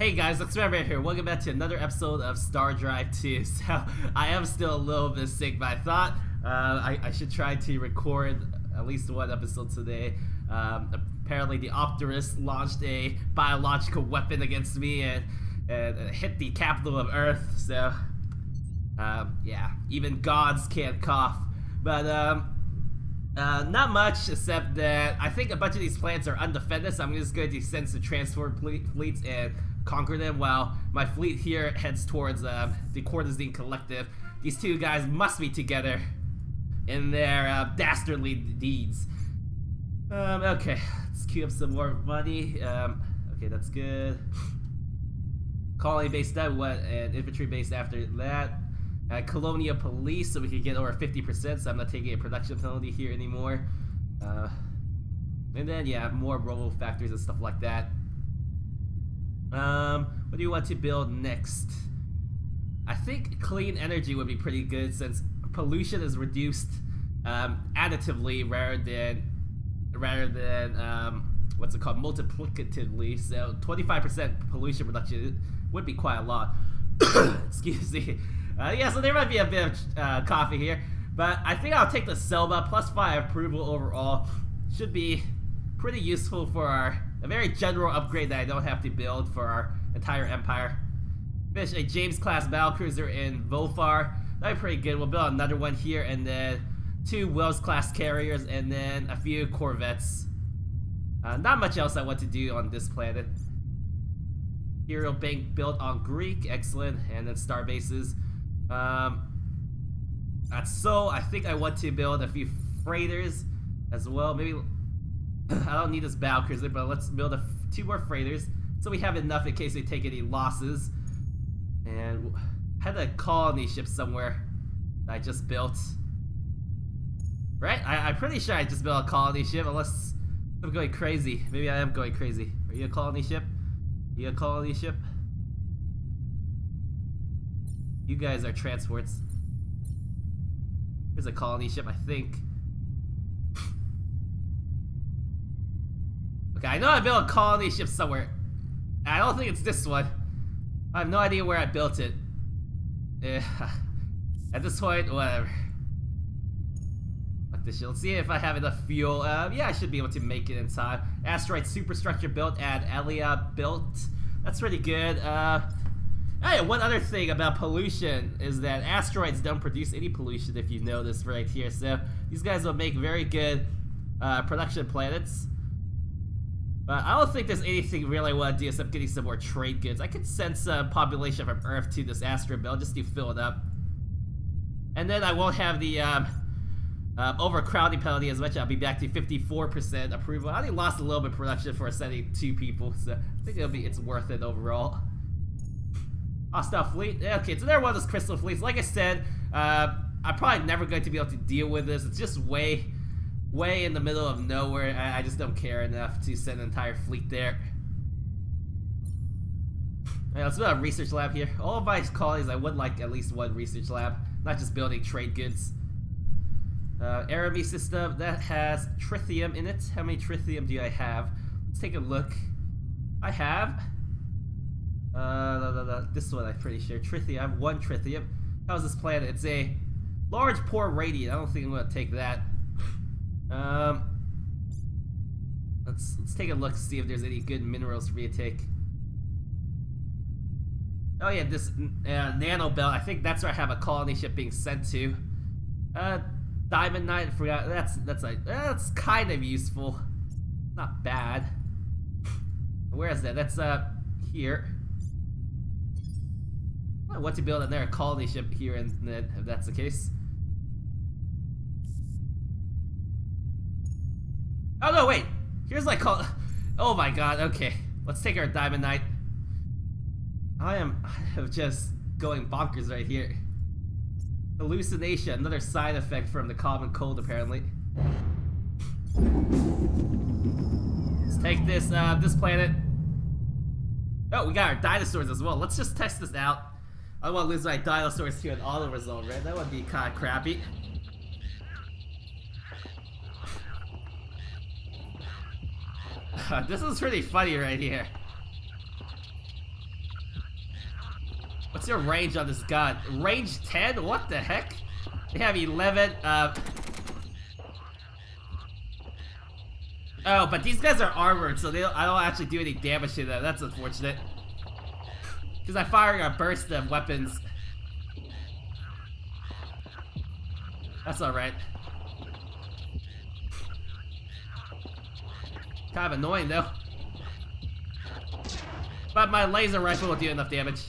Hey guys, it's Remember here. Welcome back to another episode of Stardrive 2. So, I am still a little bit sick, but I thought I should try to record at least one episode today. Apparently, the Opterus launched a biological weapon against me and hit the capital of Earth. So, yeah, even gods can't cough. But, not much, except that I think a bunch of these planets are undefended, so I'm just going to send some transport fleets and conquer them while my fleet here heads towards the Cortazine Collective. These two guys must be together in their dastardly deeds. Okay, let's queue up some more money. Okay, that's good. Colony base done, what, and infantry base after that. Colonial police, so we can get over 50%, so I'm not taking a production penalty here anymore. And then, yeah, more robo factories and stuff like that. What do you want to build next? I think clean energy would be pretty good since pollution is reduced additively rather than what's it called, multiplicatively. So 25% pollution reduction would be quite a lot. Excuse me. Yeah, so there might be a bit of coffee here, but I think I'll take the Selma +5 approval overall. Should be pretty useful for a very general upgrade that I don't have to build for our entire empire. Finish a James-class battlecruiser in Vofar. That'd be pretty good. We'll build another one here, and then 2 Wells-class carriers, and then a few corvettes. Not much else I want to do on this planet. Imperial Bank built on Greek, excellent, and then star bases. So I think I want to build a few freighters as well. Maybe I don't need this battlecruiser, but let's build 2 more freighters so we have enough in case we take any losses. And I had a colony ship somewhere that I just built. Right? I'm pretty sure I just built a colony ship, unless I'm going crazy. Maybe I am going crazy. Are you a colony ship? Are you a colony ship? You guys are transports. Here's a colony ship, I think. Okay, I know I built a colony ship somewhere. I don't think it's this one. I have no idea where I built it. At this point, whatever. Like this shit. Let's see if I have enough fuel. Yeah, I should be able to make it in time. Asteroid superstructure built and Elia built. That's pretty good. Hey, one other thing about pollution is that asteroids don't produce any pollution, if you know this right here. So these guys will make very good production planets. But I don't think there's anything really I want to do except getting some more trade goods. I could send some population from Earth to this asteroid belt just to fill it up. And then I won't have the overcrowding penalty as much. I'll be back to 54% approval. I only lost a little bit of production for sending 2 people, so I think it's worth it overall. Hostile fleet. Okay, so they're one of those crystal fleets. Like I said, I'm probably never going to be able to deal with this. It's just way in the middle of nowhere. I just don't care enough to send an entire fleet there. Alright, let's build a research lab here. All of my colonies, I would like at least 1 research lab, not just building trade goods. Araby system, that has tritium in it. How many tritium do I have? Let's take a look. I have this one, I'm pretty sure. Tritium. I have 1 tritium. How's this planet? It's a large poor radiant. I don't think I'm gonna take that. Let's take a look, see if there's any good minerals for me to take. Oh yeah, this nano belt. I think that's where I have a colony ship being sent to. Diamond Knight. Forgot. That's kind of useful. Not bad. Where is that? That's here. I want to build another colony ship here, and then if that's the case. Oh no, wait! Here's like oh my god, okay. Let's take our Diamond Knight. I am just going bonkers right here. Hallucination, another side effect from the common cold apparently. Let's take this this planet. Oh, we got our dinosaurs as well. Let's just test this out. I don't want to lose my dinosaurs to an auto result, right? That would be kind of crappy. This is pretty funny right here. What's your range on this gun? Range 10? What the heck? They have 11. Oh, but these guys are armored, so I don't actually do any damage to them. That's unfortunate. Because I'm firing a burst of weapons. That's alright. Kind of annoying though. But my laser rifle will do enough damage.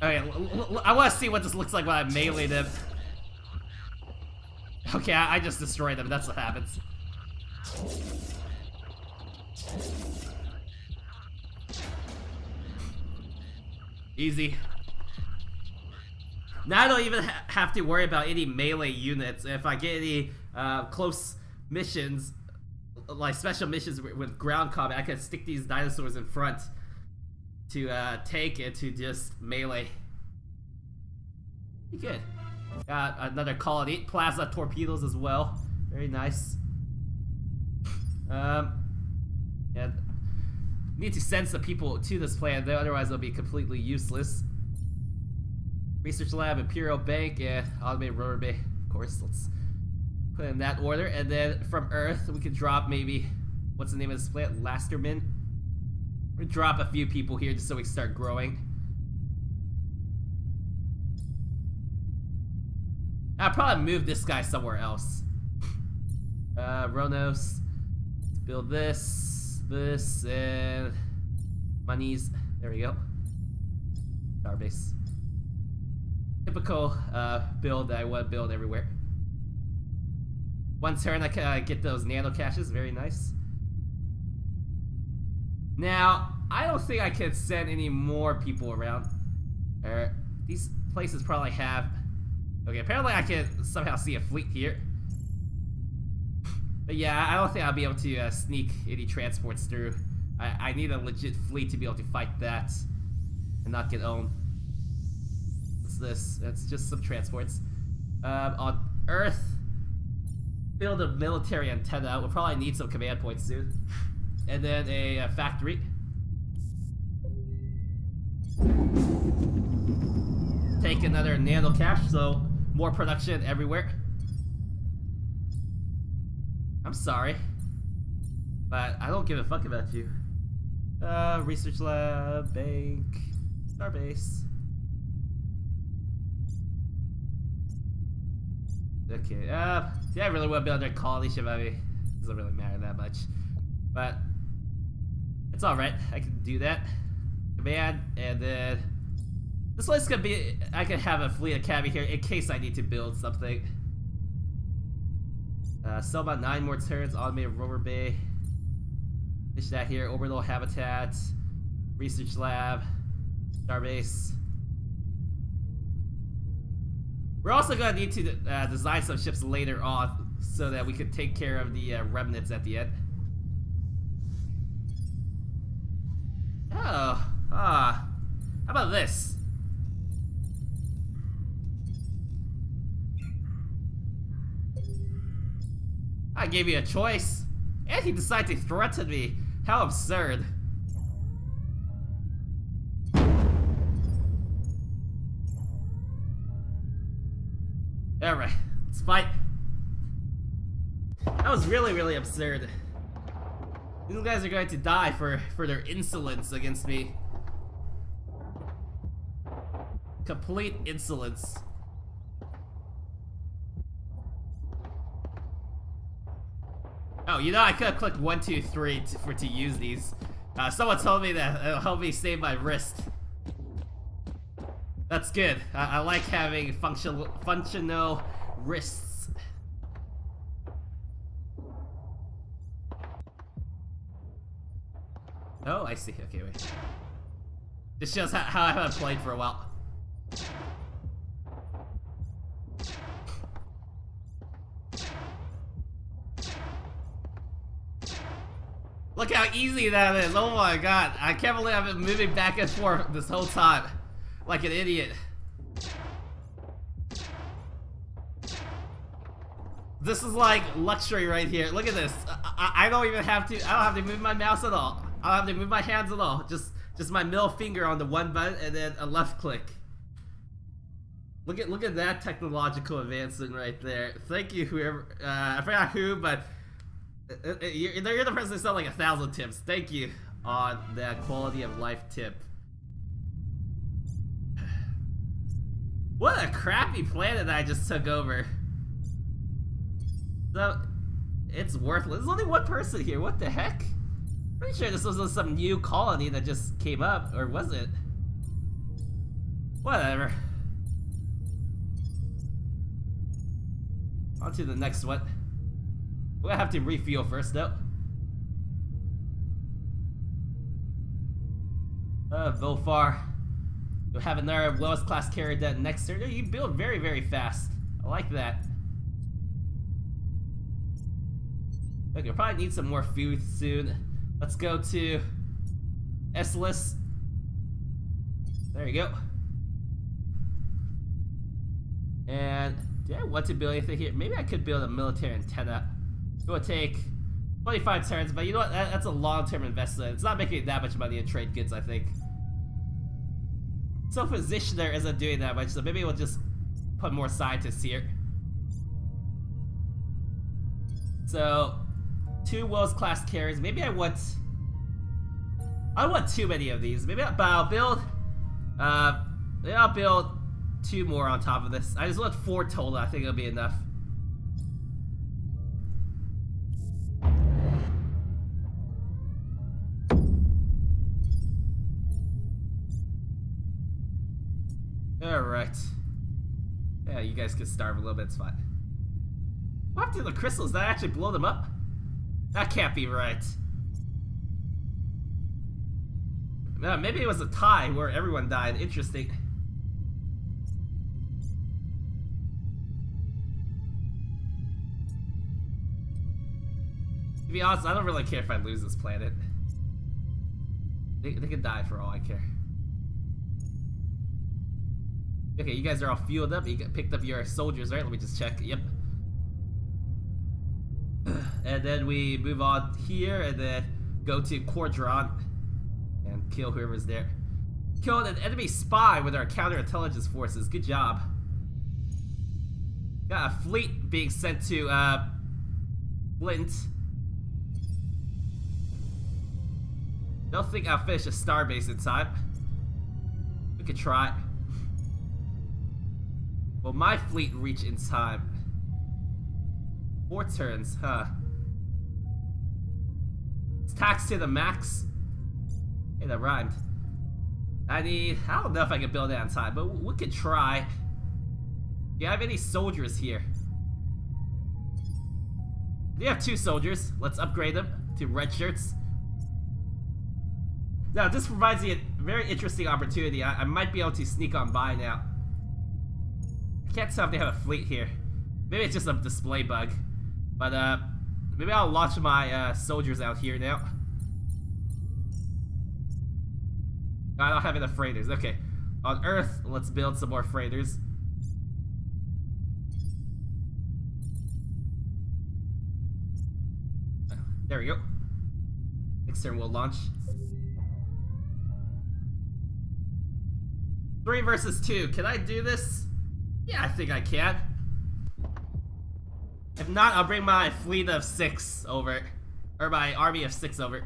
Okay, I want to see what this looks like when I melee them. Okay, I just destroyed them. That's what happens. Easy. Now I don't even have to worry about any melee units. If I get any close missions, like special missions with ground combat, I can stick these dinosaurs in front to take it to just melee. Pretty good. Got another colony, plasma torpedoes as well. Very nice. Yeah, need to send some people to this planet, otherwise they'll be completely useless. Research lab, Imperial Bank, and automated rotor bay. Of course, let's put it in that order. And then from Earth, we could drop maybe, what's the name of this planet? Lasterman. We'll drop a few people here just so we can start growing. I'll probably move this guy somewhere else. Ronos. Let's build this, and monies. There we go. Starbase. Typical build that I want to build everywhere. One turn I can get those nano caches. Very nice. Now, I don't think I can send any more people around. These places probably have... Okay, apparently I can somehow see a fleet here. But yeah, I don't think I'll be able to sneak any transports through. I need a legit fleet to be able to fight that and not get owned. What's this? It's just some transports. On Earth, build a military antenna. We'll probably need some command points soon. And then a factory. Take another nano cache, so more production everywhere. I'm sorry, but I don't give a fuck about you. Research lab, bank, starbase. Okay, yeah, I really want to build their colony ship. I mean, it doesn't really matter that much, but it's alright. I can do that. Command, and then this one's gonna be, I can have a fleet academy here in case I need to build something. Still about 9 more turns, automated rover bay. Finish that here, orbital habitat, research lab, starbase. We're also gonna need to design some ships later on so that we could take care of the remnants at the end. Oh, how about this? I gave you a choice, and he decided to threaten me. How absurd. Alright, let's fight. That was really, really absurd. These guys are going to die for their insolence against me. Complete insolence. Oh, you know, I could have clicked 1, 2, 3 to use these. Someone told me that it'll help me save my wrist. That's good. I like having functional wrists. Oh, I see. Okay, wait. This shows how I haven't played for a while. Look how easy that is. Oh my god. I can't believe I've been moving back and forth this whole time. Like an idiot. This is like luxury right here. Look at this. I don't even have to. I don't have to move my mouse at all. I don't have to move my hands at all. Just my middle finger on the one button and then a left click. Look at that technological advancement right there. Thank you, whoever. I forgot who, but you're the person who sent like 1,000 tips. Thank you on that quality of life tip. What a crappy planet I just took over. So, it's worthless. There's only one person here. What the heck? Pretty sure this was some new colony that just came up, or was it? Whatever. On to the next one. We're gonna have to refuel first, though. Volfar. You'll have another lowest class carrier that next turn. You build very, very fast. I like that. Okay, we'll probably need some more food soon. Let's go to S-list. There you go. And do I want to build anything here? Maybe I could build a military antenna. It would take 25 turns, but you know what? That's a long-term investment. It's not making that much money in trade goods, I think. So Physicianer isn't doing that much, so maybe we'll just put more scientists here. So, 2 Wells class carriers. Maybe I want too many of these. Maybe I'll build 2 more on top of this. I just want 4 total. I think it'll be enough. Alright. Yeah, you guys can starve a little bit, it's fine. What happened to the crystals? Did I actually blow them up? That can't be right. Maybe it was a tie where everyone died. Interesting. To be honest, I don't really care if I lose this planet. They can die for all I care. Okay, you guys are all fueled up. You picked up your soldiers, right? Let me just check. Yep. And then we move on here and then go to Quadrant and kill whoever's there. Killed an enemy spy with our counterintelligence forces. Good job. Got a fleet being sent to Flint. Don't think I'll finish a starbase in time. We could try. Will my fleet reach in time? 4 turns, huh? It's taxed to the max. Hey, that rhymed. I don't know if I can build it on time, but we could try. Do you have any soldiers here? Do you have 2 soldiers? Let's upgrade them to red shirts. Now, this provides me a very interesting opportunity. I might be able to sneak on by now. I can't tell if they have a fleet here. Maybe it's just a display bug. But, maybe I'll launch my soldiers out here now. I don't have enough freighters. Okay. On Earth, let's build some more freighters. There we go. Next turn we'll launch. 3 versus 2. Can I do this? Yeah, I think I can. If not, I'll bring my fleet of 6 over. Or my army of 6 over.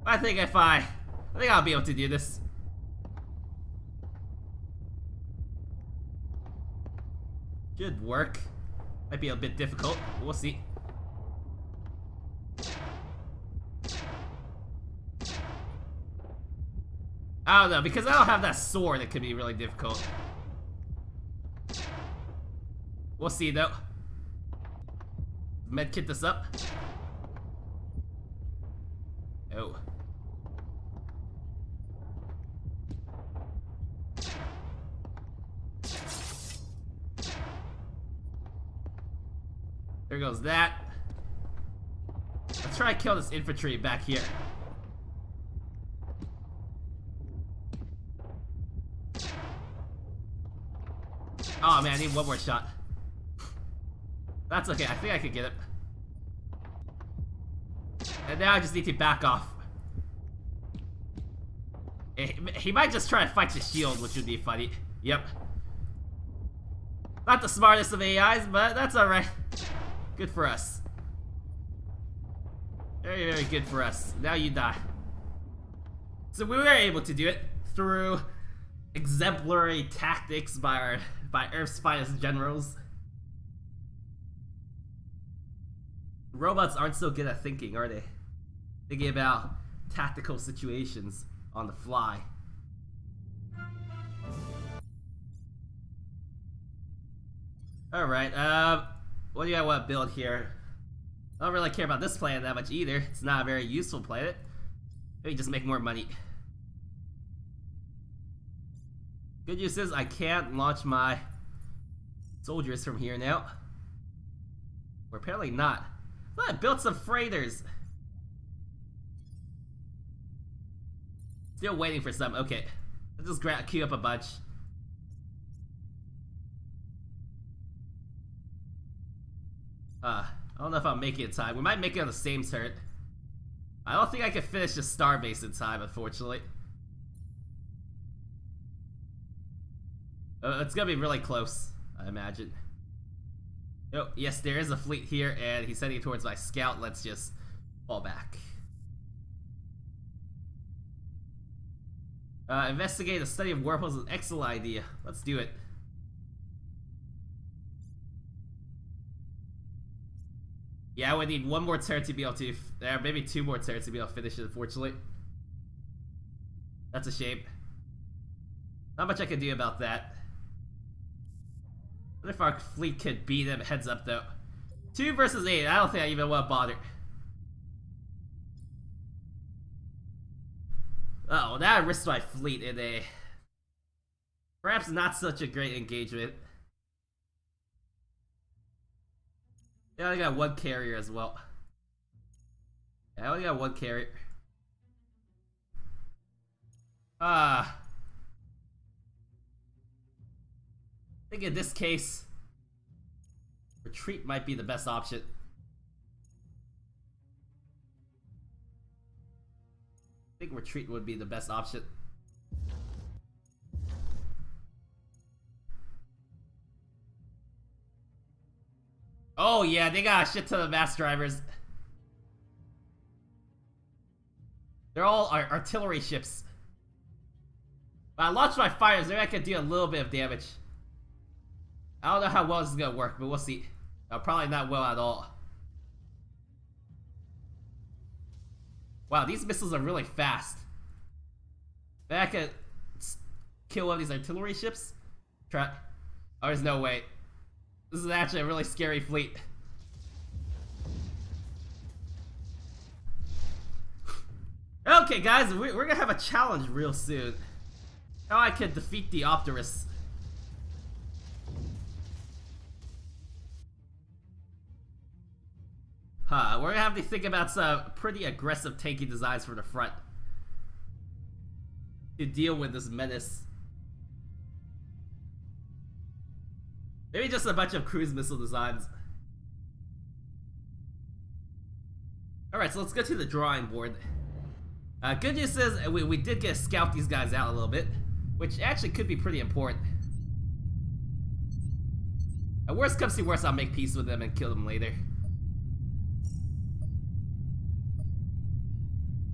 I think I'll be able to do this. Should work. Might be a bit difficult, but we'll see. I don't know, because I don't have that sword, it could be really difficult. We'll see though. Medkit this up. Oh. There goes that. Let's try to kill this infantry back here. Oh man, I need one more shot. That's okay, I think I can get it. And now I just need to back off. He might just try to fight the shield, which would be funny. Yep. Not the smartest of AIs, but that's alright. Good for us. Very, very good for us. Now you die. So we were able to do it through exemplary tactics by Earth's finest generals. Robots aren't so good at thinking, are they? Thinking about tactical situations on the fly. Alright, what do I want to build here? I don't really care about this planet that much either. It's not a very useful planet. Maybe just make more money. Good news is I can't launch my soldiers from here now. Or apparently not. But I built some freighters. Still waiting for some. Okay. Let's just queue up a bunch. I don't know if I'll make it in time. We might make it on the same turn. I don't think I can finish the star base in time, unfortunately. It's gonna be really close, I imagine. Oh, yes, there is a fleet here, and he's heading towards my scout. Let's just fall back. Investigate the study of wormholes is an excellent idea. Let's do it. Yeah, I would need one more turn to be able to, maybe two more turns to be able to finish it, unfortunately. That's a shame. Not much I can do about that. What if our fleet could beat him heads up, though? 2 versus 8, I don't think I even want to bother. Uh oh, now I risked my fleet in a perhaps not such a great engagement. Yeah, I only got one carrier as well. Yeah, I only got one carrier. I think in this case, retreat might be the best option. I think retreat would be the best option. Oh yeah, they got a shit ton of mass drivers. They're all artillery ships. But I launched my fires, maybe I could do a little bit of damage. I don't know how well this is gonna work, but we'll see. Probably not well at all. Wow, these missiles are really fast. Maybe I could kill one of these artillery ships? Try. Oh, there's no way. This is actually a really scary fleet. Okay, guys, we're gonna have a challenge real soon. How I can defeat the Opterists. We're gonna have to think about some pretty aggressive tanky designs for the front to deal with this menace. Maybe just a bunch of cruise missile designs. Alright, so let's go to the drawing board. Good news is we did get to scout these guys out a little bit, which actually could be pretty important. Worst comes to worst, I'll make peace with them and kill them later.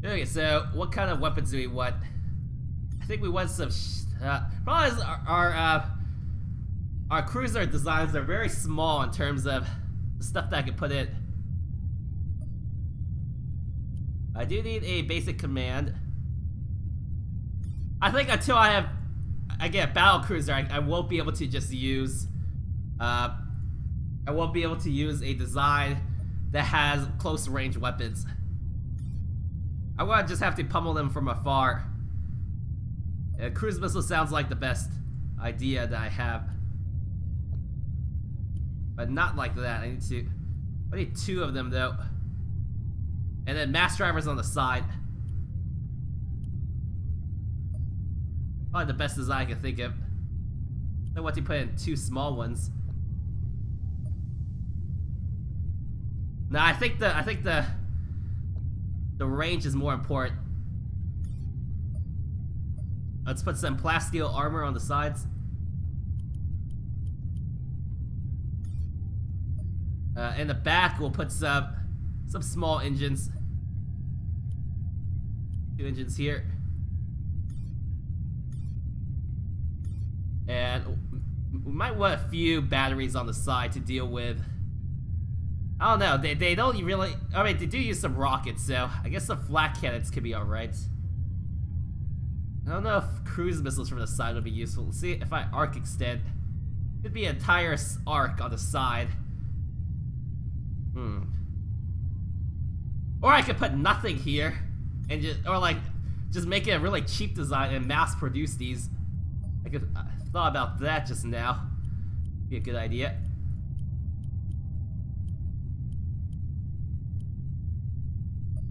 Okay, so what kind of weapons do we want? I think we want some. Problem is our cruiser designs are very small in terms of the stuff that I can put in. I do need a basic command. I think until I get a battle cruiser, I won't be able to just use. I won't be able to use a design that has close range weapons. I want to just have to pummel them from afar. Cruise missile sounds like the best idea that I have. But not like that. I need 2 of them though. And then mass drivers on the side. Probably the best design I can think of. I want to put in 2 small ones. No, I think the range is more important. Let's put some plasteel armor on the sides. In the back, we'll put some small engines. 2 engines here. And we might want a few batteries on the side to deal with. I don't know, they don't really... I mean, they do use some rockets, so I guess the flak cannons could be alright. I don't know if cruise missiles from the side would be useful. Let's see if I arc extend. Could be an entire arc on the side. Or I could put nothing here, and just make it a really cheap design and mass produce these. I thought about that just now. Be a good idea.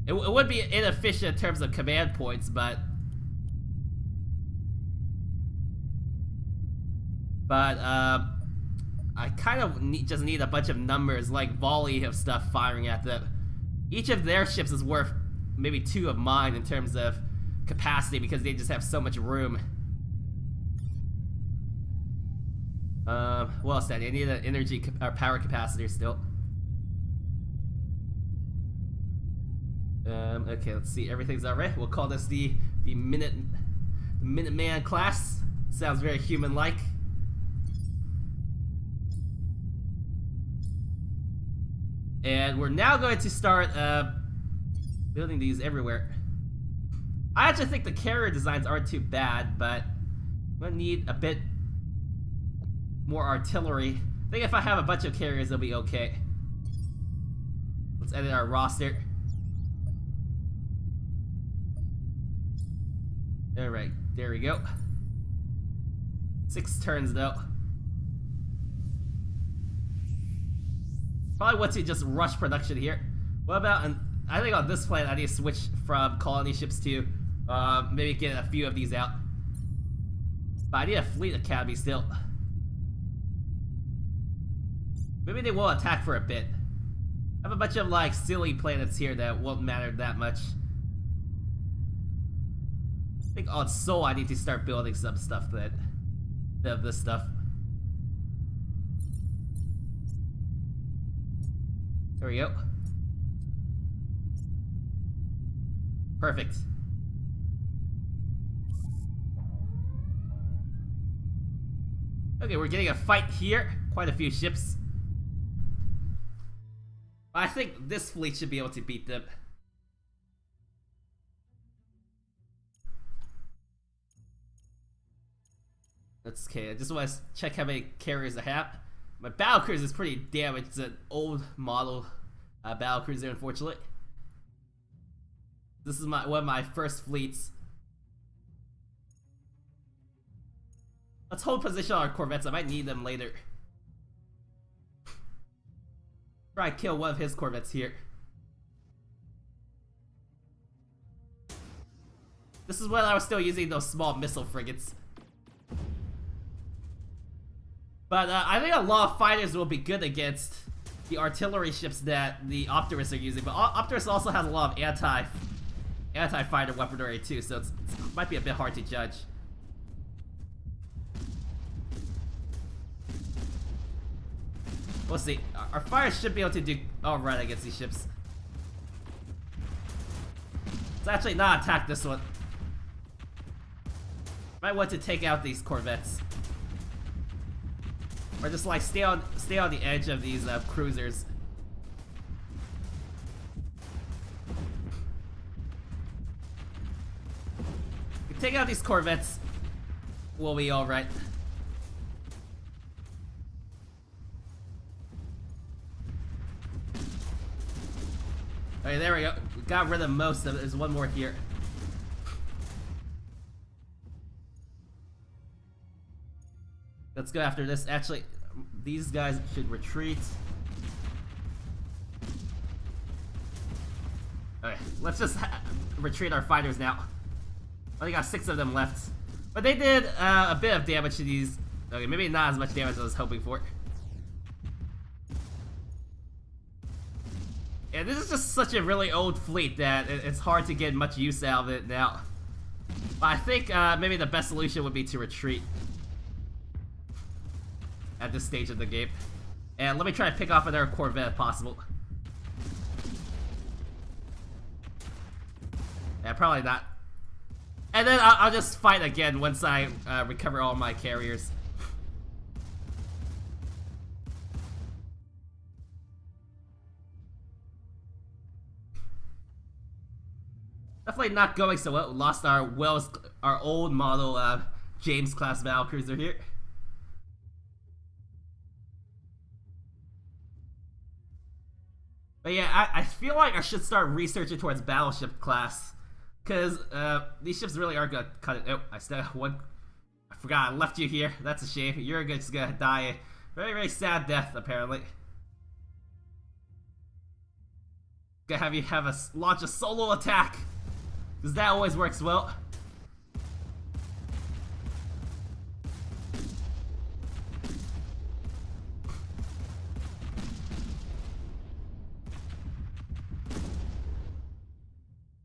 It would be inefficient in terms of command points, but I kind of just need a bunch of numbers, like volley of stuff firing at them. Each of their ships is worth maybe 2 of mine in terms of capacity because they just have so much room. What else? I need an energy or power capacitor still. Okay, let's see. Everything's alright. We'll call this the Minuteman class. Sounds very human-like. And we're now going to start building these everywhere. I actually think the carrier designs aren't too bad, but I'm gonna need a bit more artillery. I think if I have a bunch of carriers, it'll be okay. Let's edit our roster. Alright, there we go. 6 turns though. Probably want to just rush production here. What about, I think on this planet I need to switch from colony ships to maybe get a few of these out. But I need a fleet academy still. Maybe they will attack for a bit. I have a bunch of like silly planets here that won't matter that much. I think on Sol I need to start building some stuff of this stuff. There we go. Perfect. Okay, we're getting a fight here. Quite a few ships. I think this fleet should be able to beat them. That's okay. I just want to check how many carriers I have. My battlecruiser is pretty damaged. It's an old model battlecruiser, unfortunately. This is one of my first fleets. Let's hold position on our corvettes. I might need them later. Try to kill one of his corvettes here. This is when I was still using those small missile frigates. But I think a lot of fighters will be good against the artillery ships that the Optimists are using. But Optimus also has a lot of anti-fighter weaponry too, so it might be a bit hard to judge. We'll see. Our fighters should be able to do alright against these ships. Let's actually not attack this one. Might want to take out these corvettes. Or just like stay on the edge of these cruisers. If we take out these corvettes, we'll be alright. Okay, there we go. We got rid of most of it. There's one more here. Let's go after this. Actually, these guys should retreat. Okay, let's just retreat our fighters now. I only got 6 of them left. But they did a bit of damage to these. Okay, maybe not as much damage as I was hoping for. Yeah, this is just such a really old fleet that it's hard to get much use out of it now. But I think maybe the best solution would be to retreat at this stage of the game. And let me try to pick off another Corvette if possible. Yeah, probably not. And then I'll just fight again once I recover all my carriers. Definitely not going so well. Lost our old model James class battlecruiser here. But yeah, I feel like I should start researching towards battleship class. Because these ships really are gonna cut it. Oh, I still have one. I forgot I left you here. That's a shame. You're just gonna die a very, very sad death, apparently. Gonna have you launch a solo attack. Because that always works well.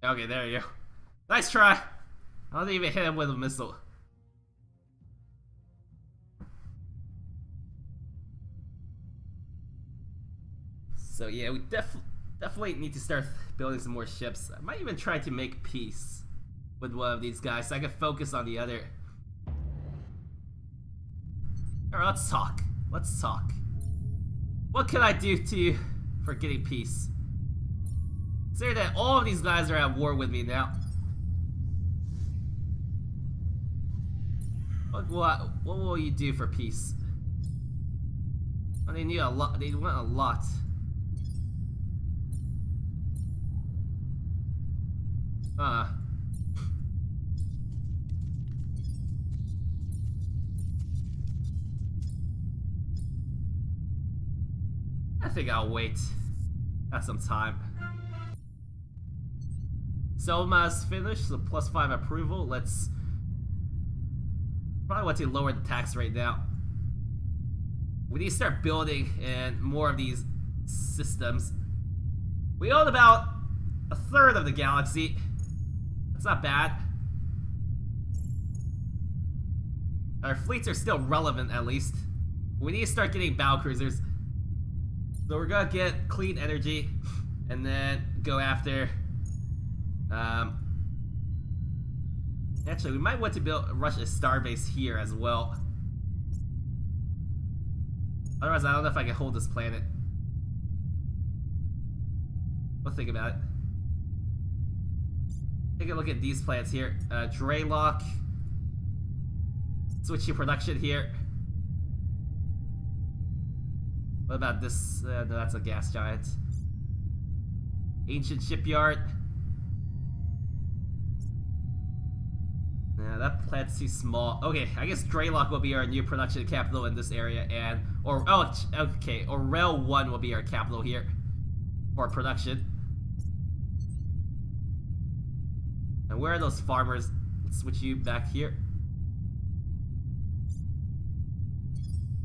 Okay, there you go. Nice try. I don't even hit him with a missile. So yeah, we definitely need to start building some more ships. I might even try to make peace with one of these guys so I can focus on the other. Alright, let's talk. Let's talk. What can I do to you for getting peace? Consider that all of these guys are at war with me now. What will you do for peace? Well, they need a lot. They want a lot. I think I'll wait. Got some time. Selma's finished, so +5 approval. Let's probably want to lower the tax rate now. We need to start building and more of these systems. We own about a third of the galaxy. That's not bad. Our fleets are still relevant, at least. We need to start getting battlecruisers. So we're gonna get clean energy, and then go after. Actually, we might want to rush a starbase here as well. Otherwise, I don't know if I can hold this planet. We'll think about it. Take a look at these planets here. Draylock. Switch to production here. What about this? No, that's a gas giant. Ancient shipyard. Nah, that planet's too small. Okay, I guess Draylock will be our new production capital in this area, or Rail 1 will be our capital here for production. And where are those farmers? Let's switch you back here.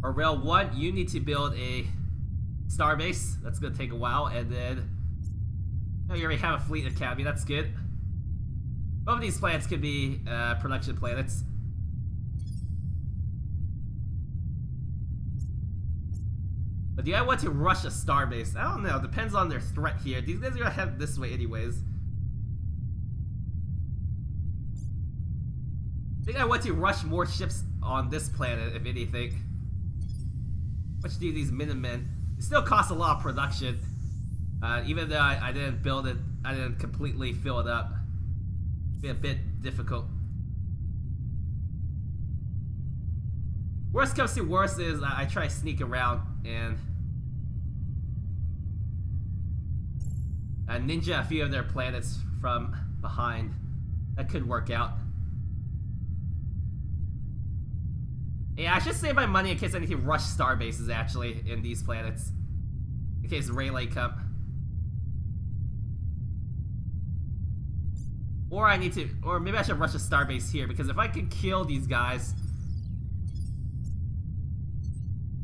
Or Rail 1, you need to build a starbase. That's gonna take a while, and then you already have a fleet academy. That's good. Both of these planets could be production planets. But do I want to rush a starbase? I don't know. Depends on their threat here. These guys are gonna head this way anyways. I think I want to rush more ships on this planet, if anything. Which do these Minutemen? It still costs a lot of production. Even though I didn't build it, I didn't completely fill it up. It'd be a bit difficult. Worst comes to worst is I try to sneak around and ninja a few of their planets from behind. That could work out. Yeah, I should save my money in case I need to rush star bases actually in these planets. In case Rayleigh come. Or or maybe I should rush a starbase here, because if I can kill these guys,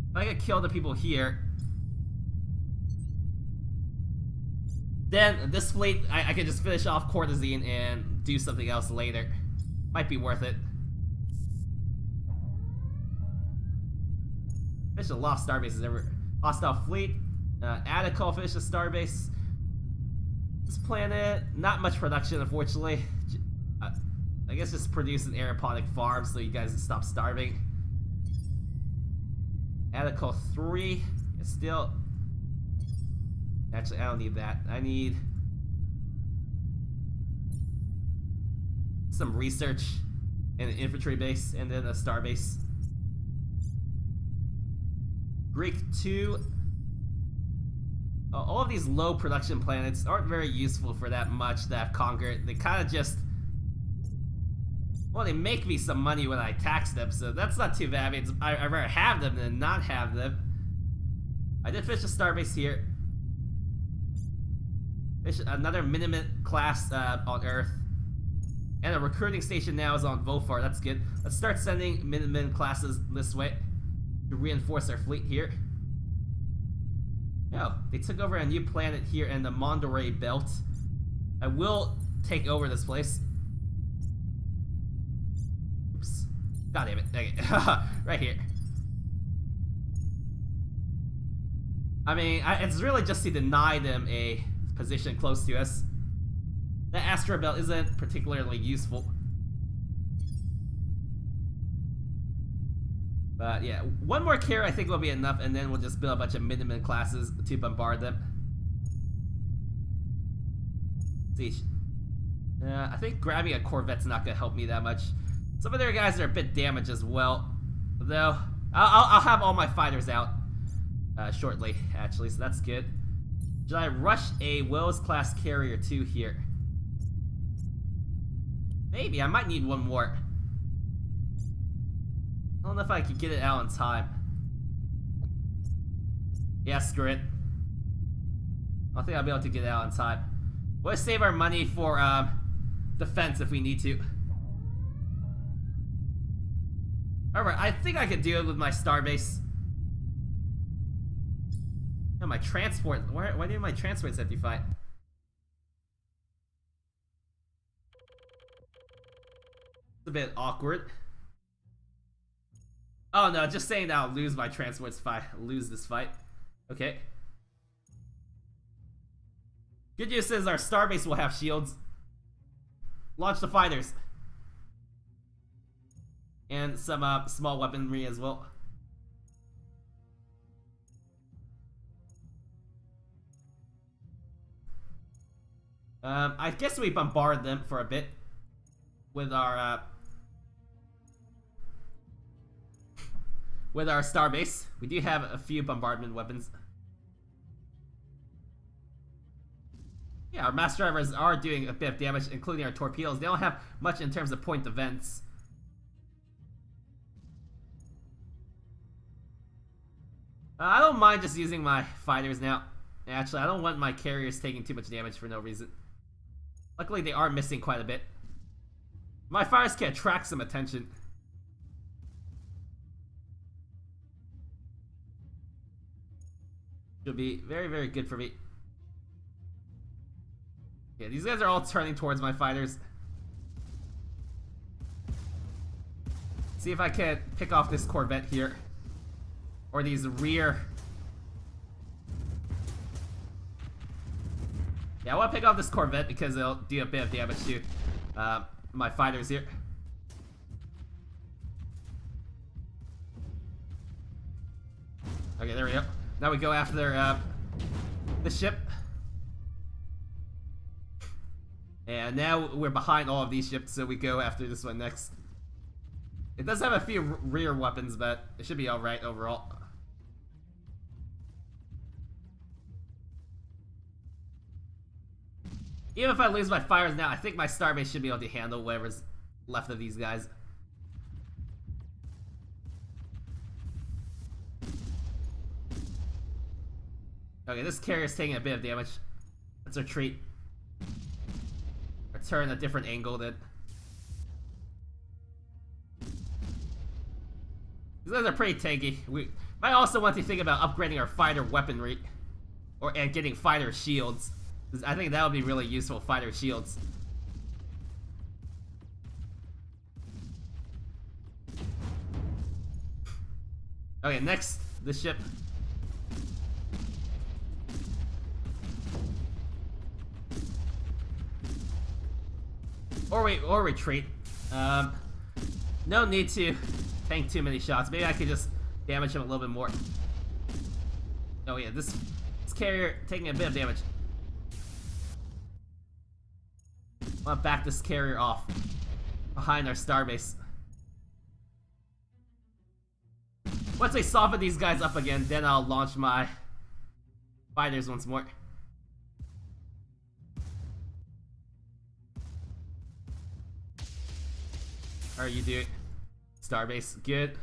if I can kill the people here, Then this fleet, I can just finish off Courtesine and do something else later. Might be worth it. Finish a lost starbases ever. Hostile fleet. Attica finish a starbase. This planet, not much production, unfortunately. I guess just produce an aeroponic farm so you guys stop starving. Attica 3 is still. Actually, I don't need that. I need some research and an infantry base, and then a starbase. Greek 2. All of these low production planets aren't very useful for that much that I've conquered. They kind of just, well, they make me some money when I tax them, so that's not too bad. I mean, I'd rather have them than not have them. I did finish a starbase here. Finish another Minimum class on Earth. And a recruiting station now is on Vofar. That's good. Let's start sending Minimum classes this way to reinforce our fleet here. Oh, they took over a new planet here in the Monterey Belt. I will take over this place. Oops. God damn it. Okay. Right here. I mean, it's really just to deny them a position close to us. The asteroid belt isn't particularly useful. But yeah, one more carrier I think will be enough, and then we'll just build a bunch of Minutemen classes to bombard them. See, I think grabbing a Corvette's not gonna help me that much. Some of their guys are a bit damaged as well, though. I'll have all my fighters out shortly, actually, so that's good. Should I rush a Wells class carrier 2 here? Maybe, I might need one more. I don't know if I could get it out in time. Yeah, screw it. I don't think I'll be able to get it out in time. We'll save our money for defense if we need to. Alright, I think I could do it with my starbase. No, my transport. Why didn't my transport set fight? It's a bit awkward. Oh no, just saying that I'll lose my transports if I lose this fight. Okay. Good news is our starbase will have shields. Launch the fighters. And some small weaponry as well. I guess we bombard them for a bit with our starbase. We do have a few bombardment weapons. Yeah, our mass drivers are doing a bit of damage, including our torpedoes. They don't have much in terms of point defense. I don't mind just using my fighters now. Actually, I don't want my carriers taking too much damage for no reason. Luckily, they are missing quite a bit. My fighters can attract some attention. Should be very, very good for me. Yeah, these guys are all turning towards my fighters. See if I can pick off this Corvette here. Or these rear. Yeah, I want to pick off this Corvette because it'll do a bit of damage to my fighters here. Okay, there we go. Now we go after the ship. And now we're behind all of these ships, so we go after this one next. It does have a few rear weapons, but it should be alright overall. Even if I lose my fighters now, I think my starbase should be able to handle whatever's left of these guys. Okay, this carrier's taking a bit of damage. Let's retreat. Or turn a different angle then. These guys are pretty tanky. We might also want to think about upgrading our fighter weaponry. And getting fighter shields. I think that would be really useful, fighter shields. Okay, next, the ship. Or retreat. No need to tank too many shots. Maybe I could just damage him a little bit more. Oh yeah, this carrier taking a bit of damage. I want to back this carrier off behind our starbase. Once I soften these guys up again, then I'll launch my fighters once more. How are you doing? Starbase, good.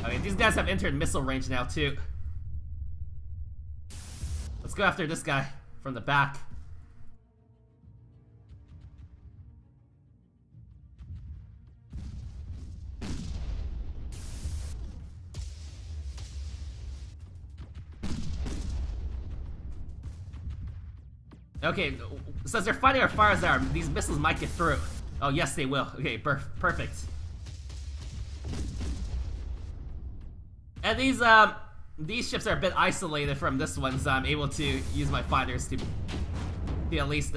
Okay, these guys have entered missile range now too. Let's go after this guy from the back. Okay, since they're fighting our fires arm, these missiles might get through. Oh yes, they will. Okay, perfect. And these ships are a bit isolated from this one, so I'm able to use my fighters to at least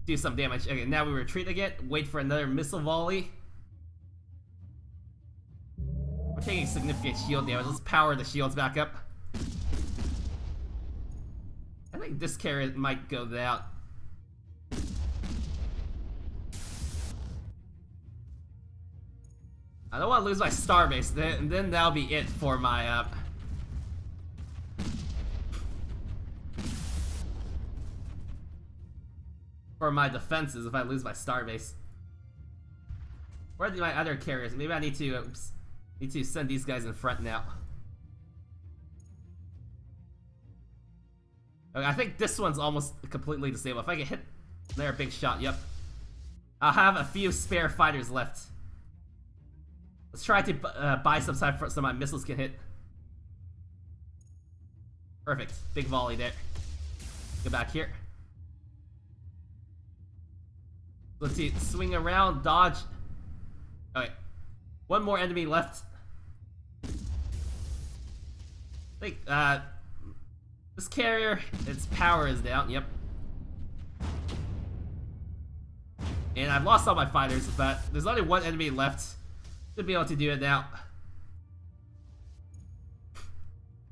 do some damage. Okay, now we retreat again. Wait for another missile volley. We're taking significant shield damage. Let's power the shields back up. I think this carrier might go down. I don't want to lose my starbase, then that'll be it for my defenses if I lose my starbase. Where are my other carriers? Maybe I need to send these guys in front now. Okay, I think this one's almost completely disabled. If I can hit their big shot, yep. I'll have a few spare fighters left. Let's try to buy some time so my missiles can hit. Perfect. Big volley there. Go back here. Let's see. Swing around, dodge. Okay. One more enemy left. I think, this carrier, its power is down, yep. And I've lost all my fighters, but there's only one enemy left. Should be able to do it now.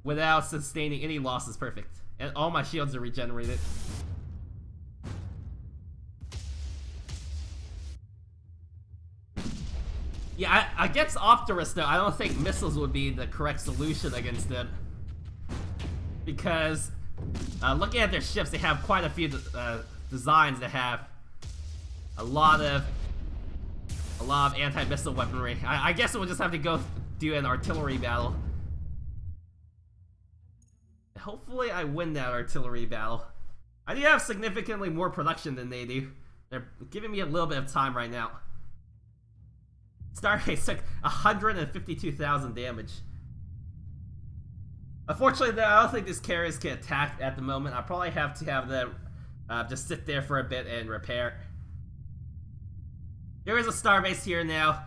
Without sustaining any losses, perfect. And all my shields are regenerated. Yeah, against Optimus though, I don't think missiles would be the correct solution against them. Because, looking at their ships, they have quite a few designs that have a lot of anti-missile weaponry. I guess we'll just have to go do an artillery battle. Hopefully I win that artillery battle. I do have significantly more production than they do. They're giving me a little bit of time right now. Starbase took 152,000 damage. Unfortunately, though, I don't think these carriers can attack at the moment. I'll probably have to have them just sit there for a bit and repair. There is a starbase here now,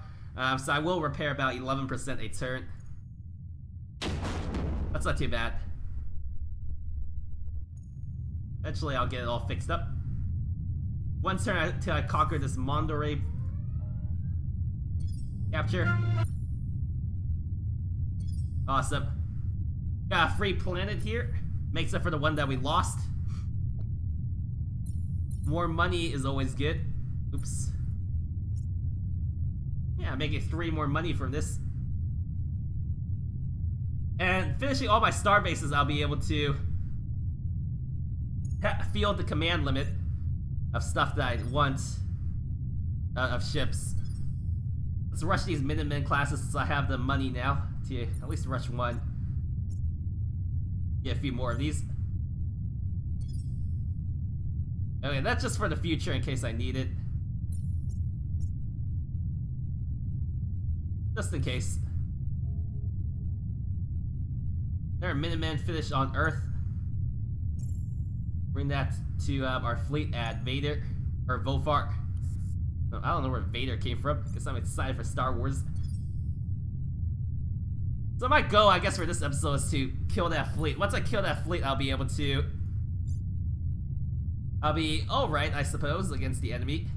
so I will repair about 11% a turn. That's not too bad. Eventually, I'll get it all fixed up. One turn until I conquer this Mondore capture. Awesome. Got a free planet here. Makes up for the one that we lost. More money is always good. Oops. Yeah, making 3 more money from this. And finishing all my star bases, I'll be able to field the command limit of stuff that I want of ships. Let's rush these Minutemen classes since I have the money now to at least rush one. Get a few more of these. Okay, that's just for the future in case I need it. Just in case. There, Minutemen finish on Earth. Bring that to our fleet at Vader or Vofar. No, I don't know where Vader came from. Guess I'm excited for Star Wars. So my goal, I guess, for this episode is to kill that fleet. Once I kill that fleet, I'll be alright, I suppose, against the enemy.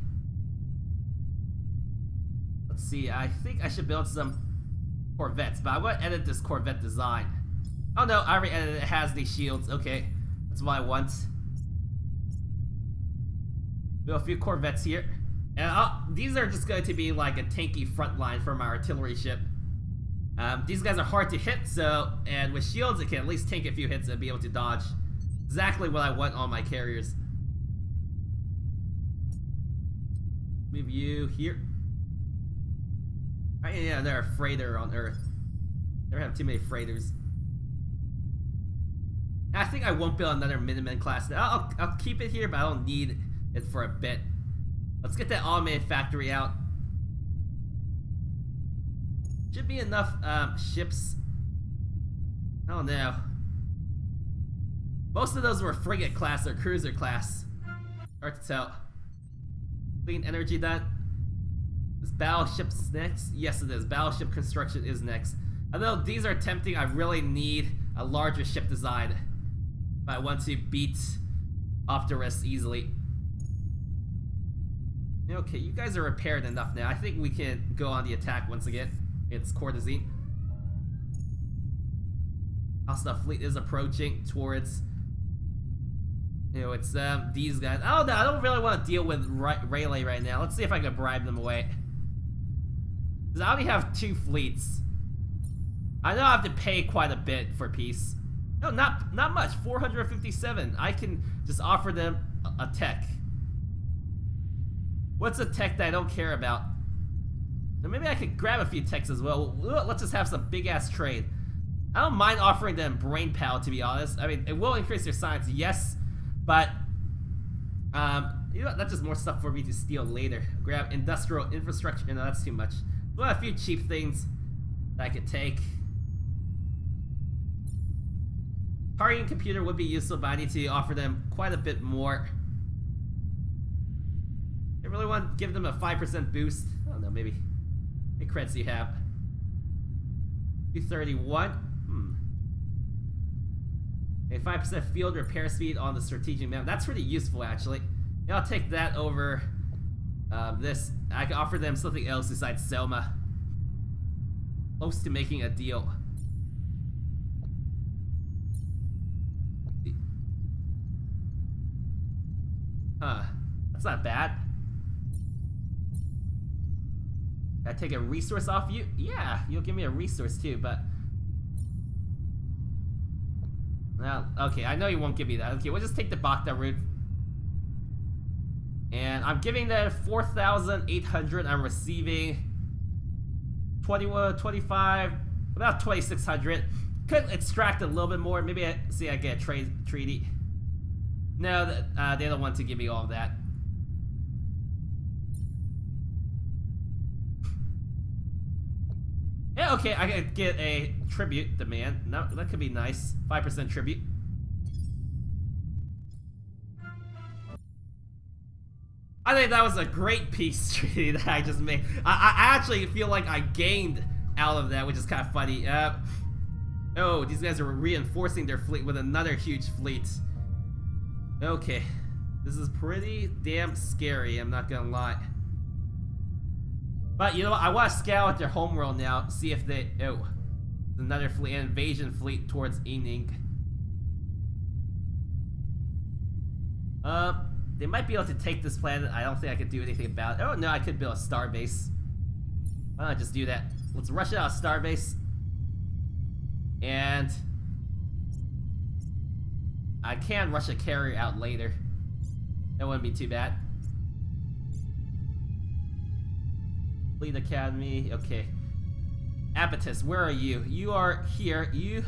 Let's see, I think I should build some Corvettes, but I'm going to edit this Corvette design. Oh no, I already edited it. It has these shields. Okay, that's what I want. Build a few Corvettes here. And these are just going to be like a tanky front line for my artillery ship. These guys are hard to hit, and with shields it can at least tank a few hits and be able to dodge. Exactly what I want on my carriers. Move you here. Right, yeah, they're a freighter on Earth. Never have too many freighters. I think I won't build another Minutemen class. I'll keep it here, but I don't need it for a bit. Let's get that automated factory out. Should be enough ships. I don't know. Most of those were frigate class or cruiser class. Hard to tell. Clean energy done. Is battleships next? Yes, it is. Battleship construction is next. Although these are tempting, I really need a larger ship design if I want to beat Optimus easily. Okay, you guys are repaired enough now. I think we can go on the attack once again. It's Courtesine. Hostile fleet is approaching towards... it's these guys. I don't know, I don't really want to deal with Rayleigh right now. Let's see if I can bribe them away. Because I only have 2 fleets. I know I have to pay quite a bit for peace. No, not much. 457. I can just offer them a tech. What's a tech that I don't care about? Now maybe I could grab a few techs as well. Let's just have some big ass trade. I don't mind offering them brain power, to be honest. I mean, it will increase their science, yes, but you know, that's just more stuff for me to steal later. Grab industrial infrastructure. No, that's too much. Well, a few cheap things that I could take. Targeting computer would be useful, but I need to offer them quite a bit more. I really want to give them a 5% boost. I don't know, maybe. How many creds do you have? 231. A 5% field repair speed on the strategic map. That's pretty useful, actually. Yeah, I'll take that over this. I can offer them something else besides Selma. Close to making a deal. Huh. That's not bad. Can I take a resource off you? Yeah, you'll give me a resource too, but... Well, okay, I know you won't give me that. Okay, we'll just take the Bacta route. And I'm giving them 4,800. I'm receiving 21, 25, about 2,600. Could extract a little bit more. Maybe I get a treaty. No, they don't want to give me all of that. Yeah, okay, I could get a tribute demand. No, that could be nice. 5% tribute. I think that was a great peace treaty that I just made. I actually feel like I gained out of that, which is kind of funny. Oh, these guys are reinforcing their fleet with another huge fleet. Okay, this is pretty damn scary, I'm not gonna lie. But you know what, I want to scout out their homeworld now, see if they... Oh, another fleet, an invasion fleet towards Ening. They might be able to take this planet. I don't think I could do anything about it. Oh no, I could build a star base. Why not just do that? Let's rush out a star base. And... I can rush a carrier out later. That wouldn't be too bad. Fleet Academy, okay. Abatus, where are you? You are here. You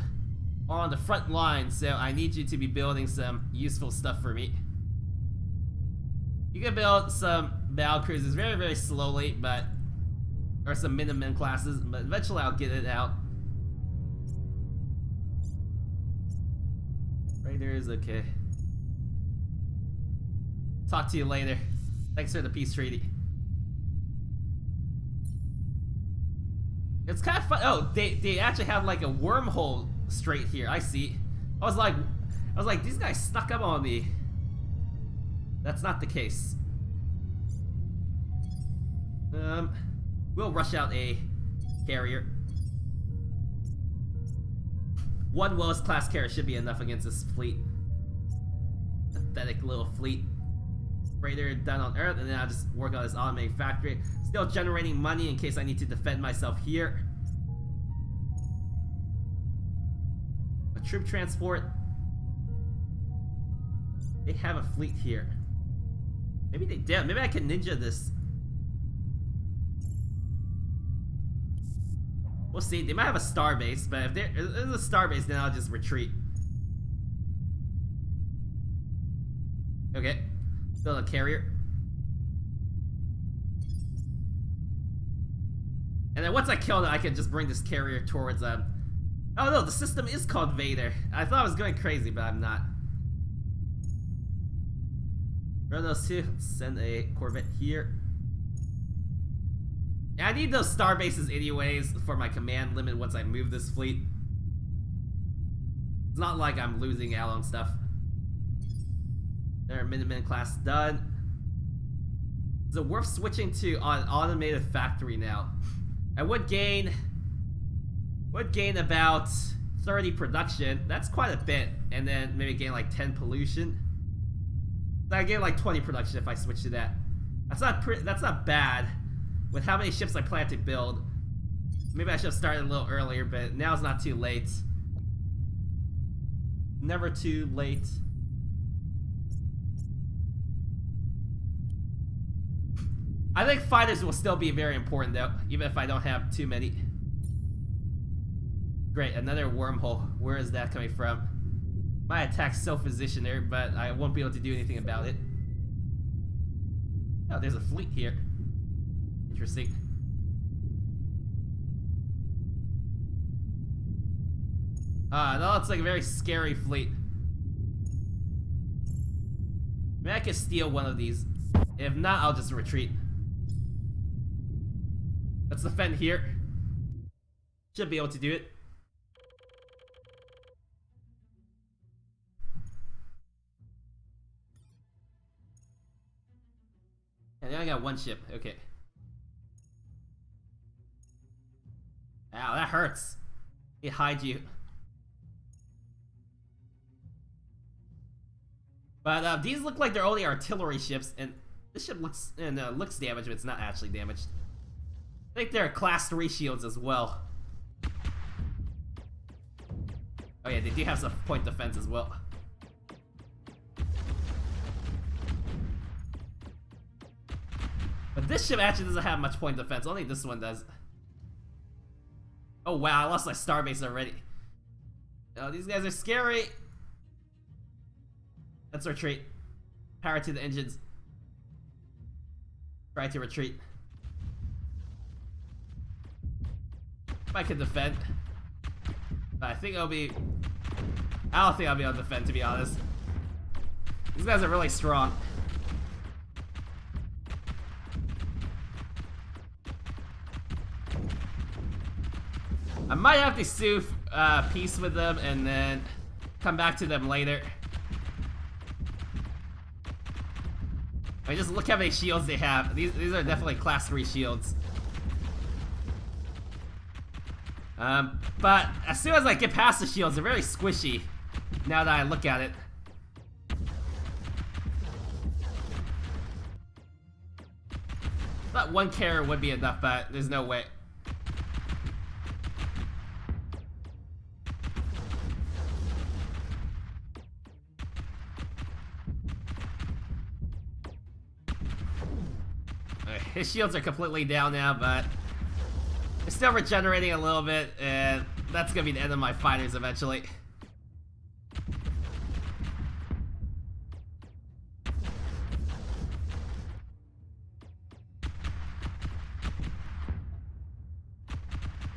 are on the front line, so I need you to be building some useful stuff for me. You can build some battle cruisers very, very slowly, but... Or some Minutemen classes, but eventually I'll get it out. Raiders, okay. Talk to you later. Thanks for the peace treaty. It's kind of fun. Oh, they actually have like a wormhole straight here. I see. I was like, these guys stuck up on me. That's not the case. We'll rush out a carrier. One Willis class carrier should be enough against this fleet. Pathetic little fleet. Raider done on Earth, and then I'll just work on this automated factory. Still generating money in case I need to defend myself here. A troop transport. They have a fleet here. Maybe they did. Maybe I can ninja this. We'll see. They might have a star base, but if there's a star base, then I'll just retreat. Okay. Still a carrier. And then once I kill them, I can just bring this carrier towards them. Oh no, the system is called Vader. I thought I was going crazy, but I'm not. Run those two. Send a Corvette here. Yeah, I need those star bases anyways for my command limit once I move this fleet. It's not like I'm losing out on stuff. Their Minuteman class done. Is it worth switching to an automated factory now? I would gain about 30 production. That's quite a bit, and then maybe gain like 10 pollution. So I gain like 20 production if I switch to that. That's not bad. With how many ships I plan to build, maybe I should have started a little earlier, but now it's not too late. Never too late. I think fighters will still be very important though, even if I don't have too many. Great, another wormhole. Where is that coming from? My attack's self-positioned there, but I won't be able to do anything about it. Oh, there's a fleet here. Interesting. No, it's like a very scary fleet. Maybe I can steal one of these. If not, I'll just retreat. Let's defend here. Should be able to do it. And then I got one ship. Okay. Ow, that hurts. It hides you. But these look like they're only artillery ships, and this ship looks damaged, but it's not actually damaged. I think they're class 3 shields as well. Oh yeah, they do have some point defense as well. But this ship actually doesn't have much point defense, only this one does. Oh wow, I lost my starbase already. Oh, these guys are scary. Let's retreat. Power to the engines. Try to retreat. If I can defend. But I think it'll be... I don't think I'll be able to defend, to be honest. These guys are really strong. I might have to sue peace with them and then come back to them later. I mean, just look how many shields they have. These are definitely class 3 shields. But as soon as I get past the shields, they're very squishy. Now that I look at it. Thought one carrier would be enough, but there's no way. His shields are completely down now, but they're still regenerating a little bit, and that's gonna be the end of my fighters eventually.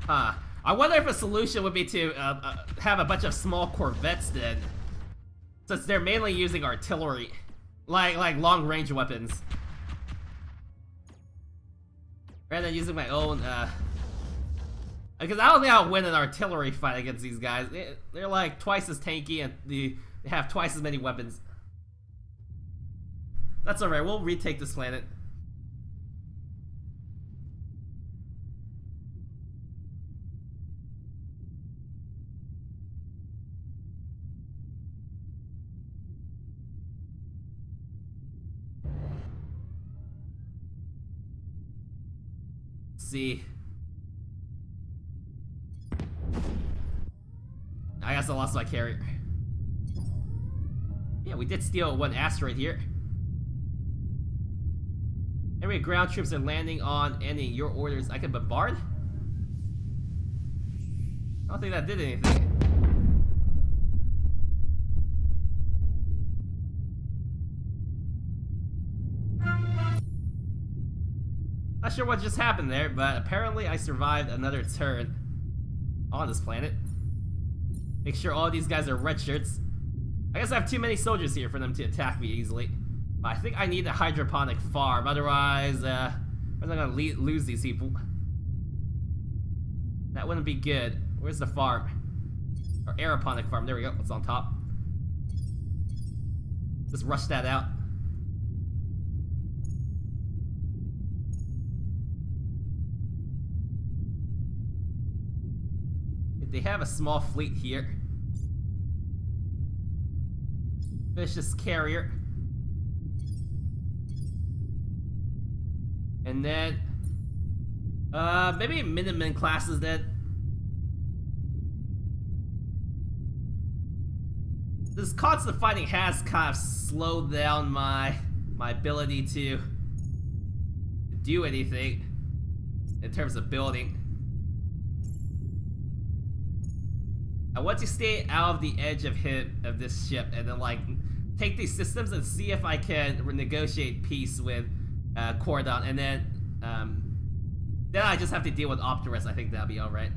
I wonder if a solution would be to have a bunch of small corvettes then. Since they're mainly using artillery, like long range weapons, rather than using my own. Because I don't think I'll win an artillery fight against these guys. They're like twice as tanky and they have twice as many weapons. That's alright, we'll retake this planet. Let's see. I guess I lost my carrier. Yeah, we did steal one asteroid here. Every ground troops are landing on any your orders I can bombard? I don't think that did anything. Not sure what just happened there, but apparently I survived another turn on this planet. Make sure all these guys are red shirts. I guess I have too many soldiers here for them to attack me easily. But I think I need a hydroponic farm, otherwise, I'm gonna lose these people. That wouldn't be good. Where's the farm? Or aeroponic farm, there we go, it's on top. Just rush that out. They have a small fleet here. Finish this carrier. And then maybe Minutemen classes then. This constant fighting has kind of slowed down my ability to do anything in terms of building. I want to stay out of the edge of hit of this ship and then like take these systems and see if I can negotiate peace with Cordon, and then I just have to deal with Optimus. I think that'll be alright.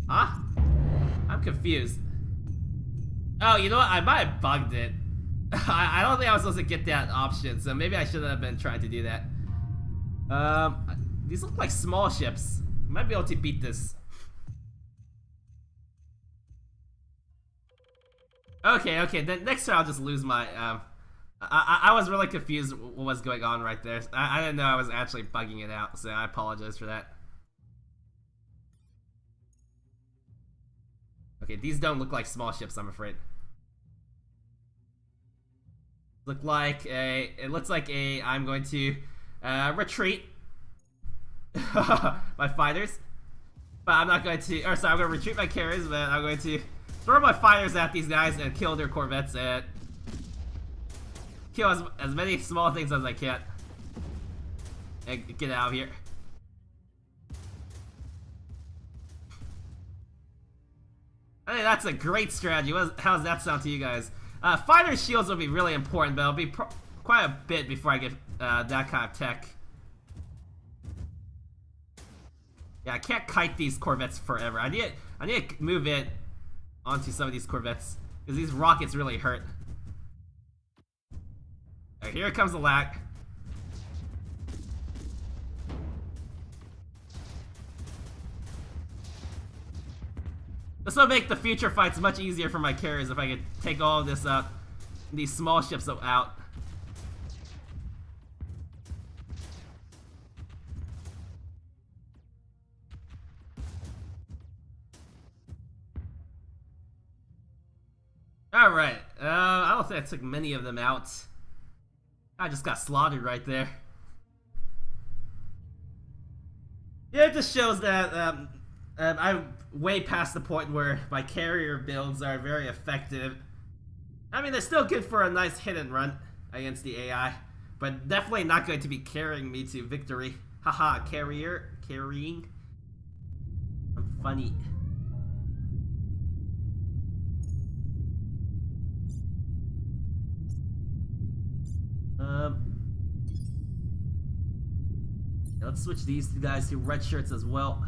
Huh? I'm confused. Oh, you know what? I might have bugged it. I don't think I was supposed to get that option, so maybe I shouldn't have been trying to do that. These look like small ships. I might be able to beat this. Okay, then next time I'll just lose my, I was really confused what was going on right there. I didn't know I was actually bugging it out, so I apologize for that. Okay, these don't look like small ships, I'm afraid. It looks like I'm going to retreat my fighters, but I'm not going to, I'm going to retreat my carriers, but I'm going to throw my fighters at these guys and kill their corvettes and kill as many small things as I can and get out of here. I think that's a great strategy. How does that sound to you guys? Fighter shields will be really important, but it'll be quite a bit before I get that kind of tech. Yeah, I can't kite these corvettes forever. I need to move it onto some of these corvettes because these rockets really hurt. Alright, here comes the lack. This will make the future fights much easier for my carriers if I could take all of this these small ships out. Alright, I don't think I took many of them out. I just got slaughtered right there. Yeah, it just shows that I'm way past the point where my carrier builds are very effective. I mean, they're still good for a nice hit and run against the AI, but definitely not going to be carrying me to victory. Haha, carrying. I'm funny. Let's switch these guys to red shirts as well.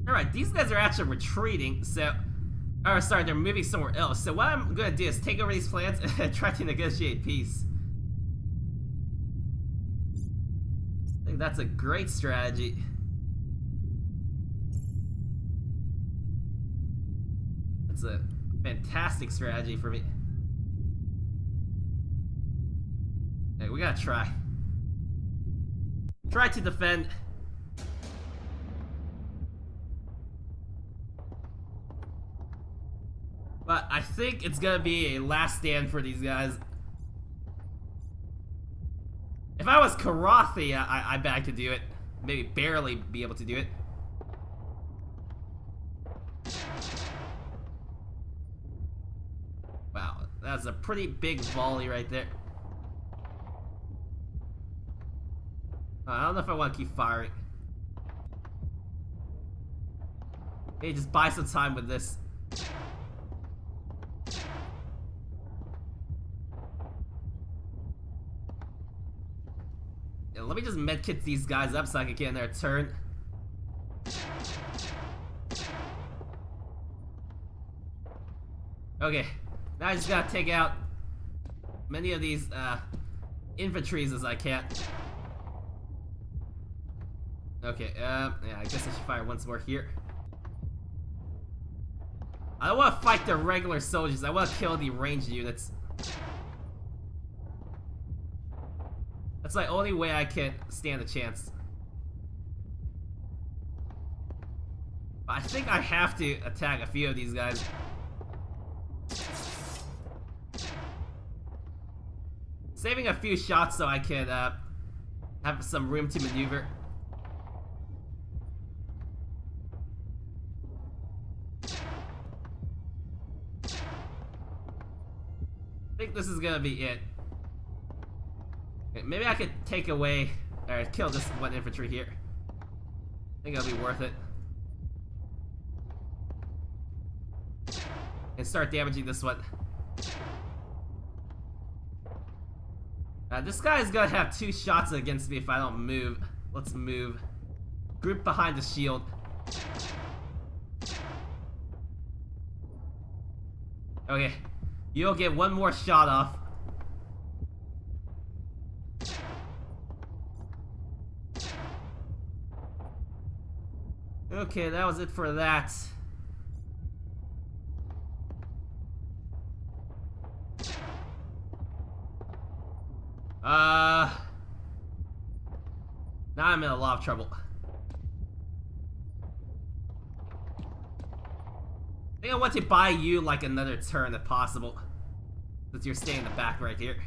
Alright, these guys are actually retreating, so... Oh, sorry, they're moving somewhere else. So what I'm gonna do is take over these plans and try to negotiate peace. I think that's a great strategy. That's a fantastic strategy for me. Okay, we gotta try. Try to defend. But I think it's gonna be a last stand for these guys. If I was Karathi, I bet I could do it. Maybe barely be able to do it. Wow, that's a pretty big volley right there. I don't know if I want to keep firing. Hey, just buy some time with this. Let me just medkit these guys up so I can get in their turn. Okay, now I just gotta take out many of these infantries as I can. Okay, yeah, I guess I should fire once more here. I don't want to fight the regular soldiers, I want to kill the ranged units. That's the only way I can stand a chance. But I think I have to attack a few of these guys. Saving a few shots so I can have some room to maneuver. I think this is gonna be it. Maybe I could take away, or kill this one infantry here. I think it'll be worth it. And start damaging this one. This guy is gonna have 2 shots against me if I don't move. Let's move. Group behind the shield. Okay, you'll get 1 more shot off. Okay, that was it for that. Now I'm in a lot of trouble. I think I want to buy you like another turn if possible, since you're staying in the back right here.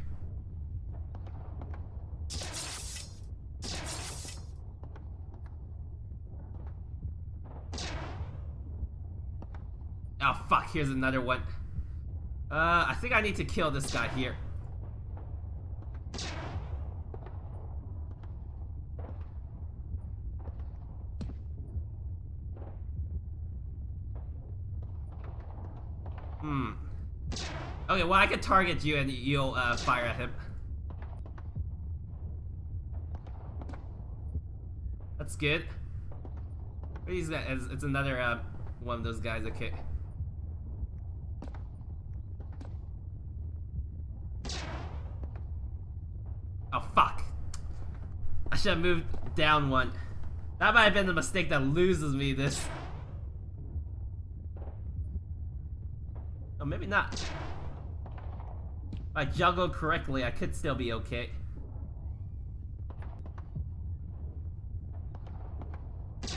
Oh fuck, here's another one. I think I need to kill this guy here. Okay, well I can target you and you'll fire at him. That's good. These guys, it's another one of those guys. Okay. Oh fuck! I should have moved down 1. That might have been the mistake that loses me this. Oh, maybe not. If I juggled correctly, I could still be okay. It's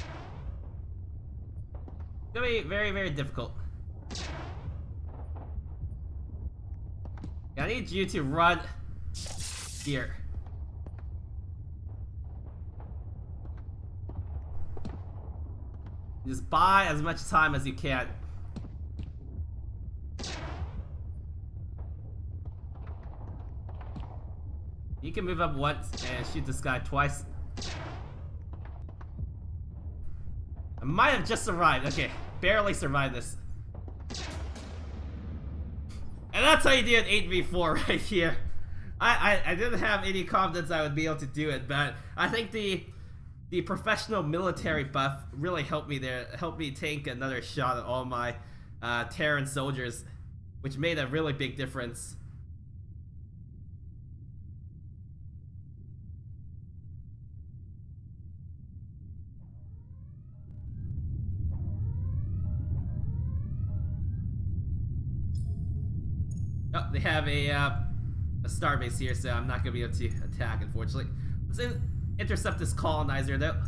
gonna be very, very difficult. I need you to run here. Just buy as much time as you can. You can move up once and shoot this guy twice. I might have just arrived. Okay, barely survived this. And that's how you do an 8v4 right here. I didn't have any confidence I would be able to do it, but I think the professional military buff really helped me there, helped me take another shot at all my Terran soldiers, which made a really big difference. Oh, they have a starbase here, so I'm not gonna be able to attack, unfortunately. Let's intercept this colonizer, though.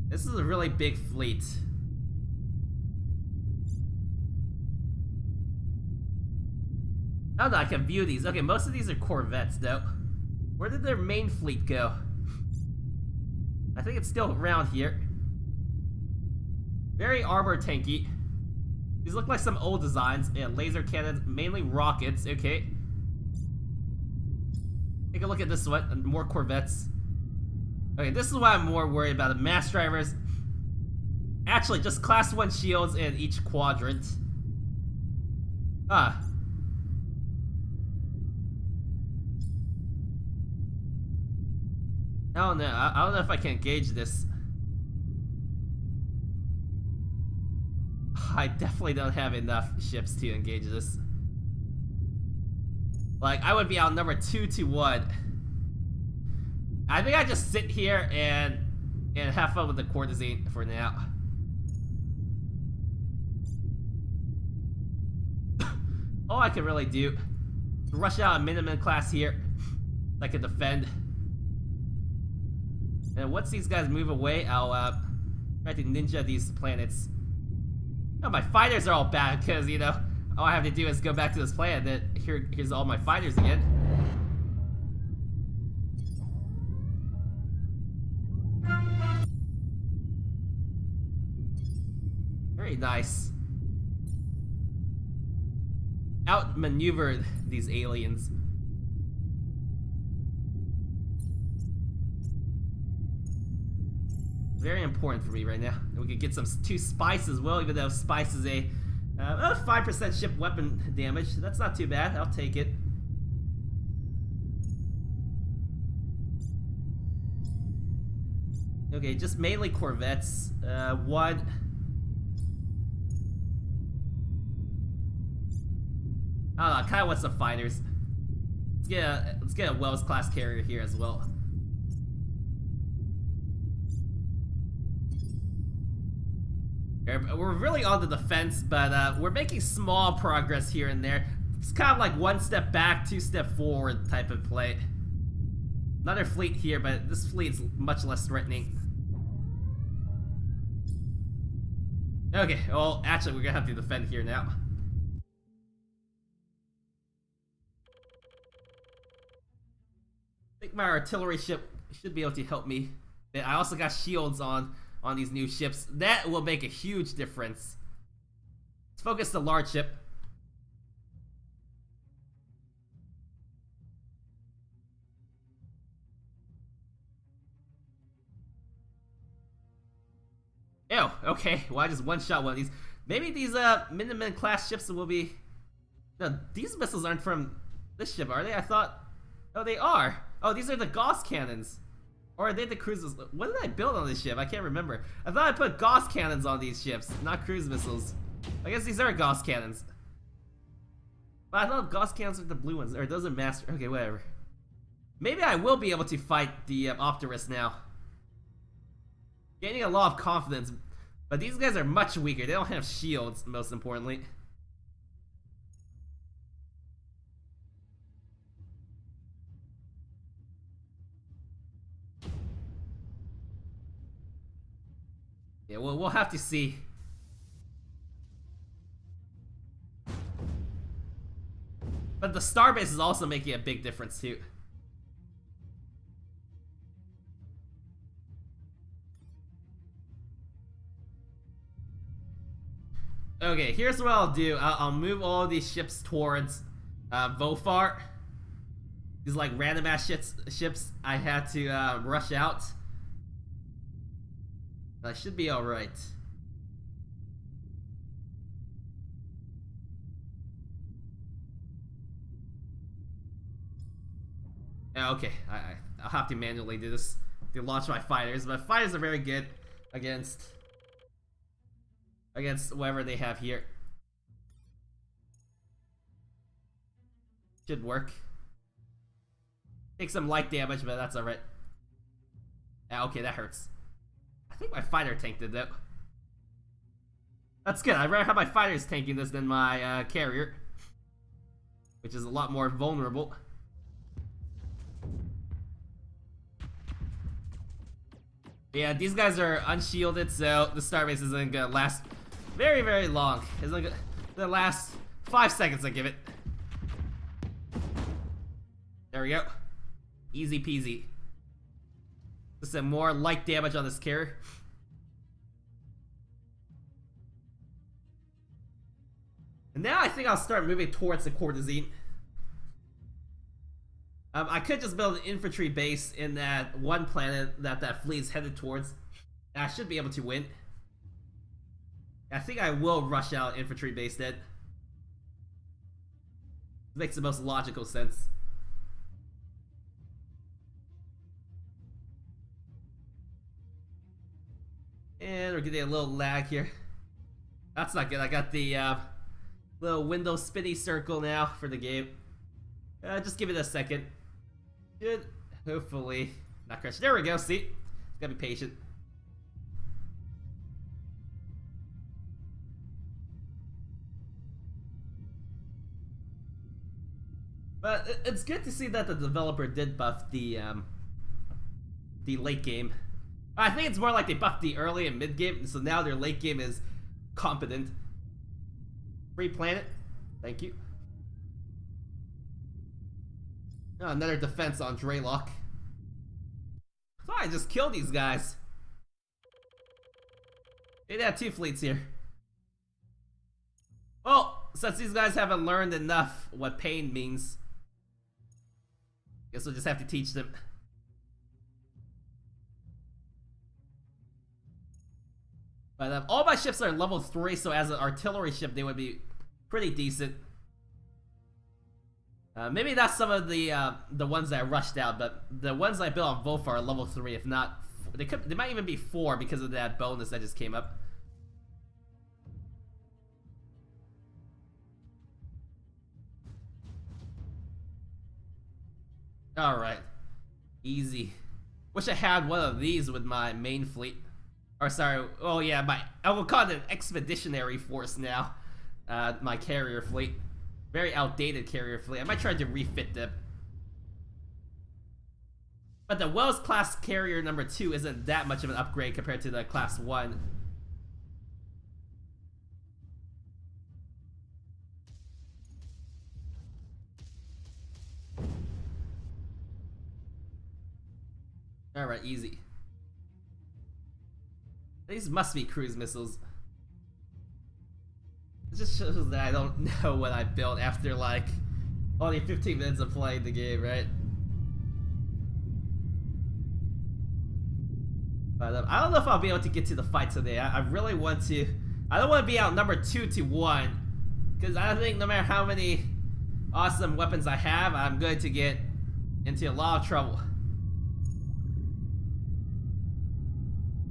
This is a really big fleet. Oh no, I can view these. Okay, most of these are corvettes, though. Where did their main fleet go? I think it's still around here. Very armor tanky. These look like some old designs. Yeah, laser cannons, mainly rockets. Okay. Take a look at this one. More corvettes. Okay, this is what I'm more worried about. The mass drivers. Actually, just class 1 shields in each quadrant. Ah. I don't know. I don't know if I can engage this. I definitely don't have enough ships to engage this. Like, I would be outnumbered 2-1. I think I just sit here and have fun with the courtesan for now. All I can really do is rush out a minimum class here so I can defend. And once these guys move away, I'll try to ninja these planets. Oh, my fighters are all bad because, you know, all I have to do is go back to this planet and then here's all my fighters again. Very nice. Outmaneuvered these aliens. Very important for me right now. And we could get some 2 spice as well, even though spice is a 5% ship weapon damage. That's not too bad. I'll take it. Okay, just mainly corvettes. One. I don't know. I kind of want some fighters. Let's get a Wells class carrier here as well. We're really on the defense, but we're making small progress here and there. It's kind of like 1 step back, 2 step forward type of play. Another fleet here, but this fleet's much less threatening. Okay, well, actually, we're gonna have to defend here now. I think my artillery ship should be able to help me. I also got shields on these new ships. That will make a huge difference. Let's focus the large ship. Ew, okay. Well, I just one-shot one of these. Maybe these Minutemen class ships will be... No, these missiles aren't from this ship, are they? I thought... Oh, they are. Oh, these are the Gauss cannons. Or are they the cruises? What did I build on this ship? I can't remember. I thought I put Gauss cannons on these ships, not cruise missiles. I guess these are Gauss cannons. But I thought Gauss cannons are the blue ones. Or those are master. Okay, whatever. Maybe I will be able to fight the Optimus now. Gaining a lot of confidence. But these guys are much weaker. They don't have shields, most importantly. Yeah, well, we'll have to see. But the starbase is also making a big difference too. Okay, here's what I'll do. I'll move all these ships towards Vofar. these like random ass ships I had to rush out. I should be alright. Yeah, okay, I'll have to manually do this to launch my fighters, but fighters are very good against whatever they have here. Should work. Take some light damage, but that's alright. Yeah, okay, that hurts. I think my fighter tanked it though. That's good. I'd rather have my fighters tanking this than my carrier, which is a lot more vulnerable. Yeah, these guys are unshielded, so the starbase isn't gonna last very, very long. It's gonna last 5 seconds, I give it. There we go. Easy peasy. Just some more light damage on this carrier. And now I think I'll start moving towards the courtesan. I could just build an infantry base in that one planet that fleet is headed towards. And I should be able to win. I think I will rush out infantry base then. Makes the most logical sense. And we're getting a little lag here. That's not good. I got the little window spinny circle now for the game. Just give it a second. Should hopefully not crash. There we go. See, gotta be patient. But it's good to see that the developer did buff the late game. I think it's more like they buffed the early and mid game, so now their late game is competent. Free planet, thank you. Oh, another defense on Draylock. So I just killed these guys. They have 2 fleets here. Well, since these guys haven't learned enough what pain means, guess we'll just have to teach them. But all my ships are level 3, so as an artillery ship, they would be pretty decent. Maybe that's some of the ones that I rushed out, but the ones I built on Volfa are level 3. If not, they might even be 4 because of that bonus that just came up. All right, easy. Wish I had one of these with my main fleet. Or sorry, oh yeah, I will call it an expeditionary force now. My carrier fleet. Very outdated carrier fleet. I might try to refit them. But the Wells class carrier number 2 isn't that much of an upgrade compared to the class 1. Alright, easy. These must be cruise missiles. It just shows that I don't know what I built after like only 15 minutes of playing the game, right? But I don't know if I'll be able to get to the fight today. I really want to. I don't want to be outnumbered 2-1, because I think no matter how many awesome weapons I have, I'm going to get into a lot of trouble.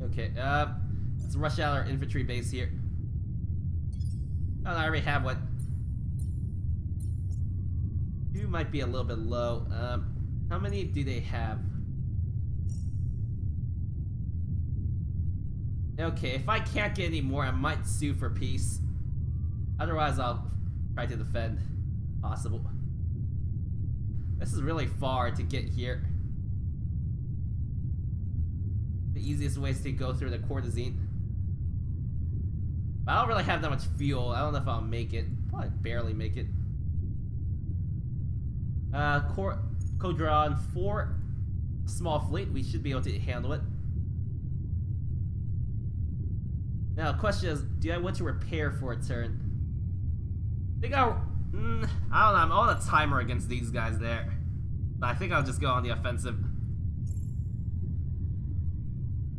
Okay, let's rush out our infantry base here. Oh, I already have one. 2 might be a little bit low. How many do they have? Okay, if I can't get any more, I might sue for peace. Otherwise, I'll try to defend. Possible. This is really far to get here. The easiest way is to go through the courtesan. But I don't really have that much fuel. I don't know if I'll make it. Probably barely make it. Codron 4. Small fleet. We should be able to handle it. Now, the question is, do I want to repair for a turn? I think I don't know. I'm on a timer against these guys there. I think I'll just go on the offensive.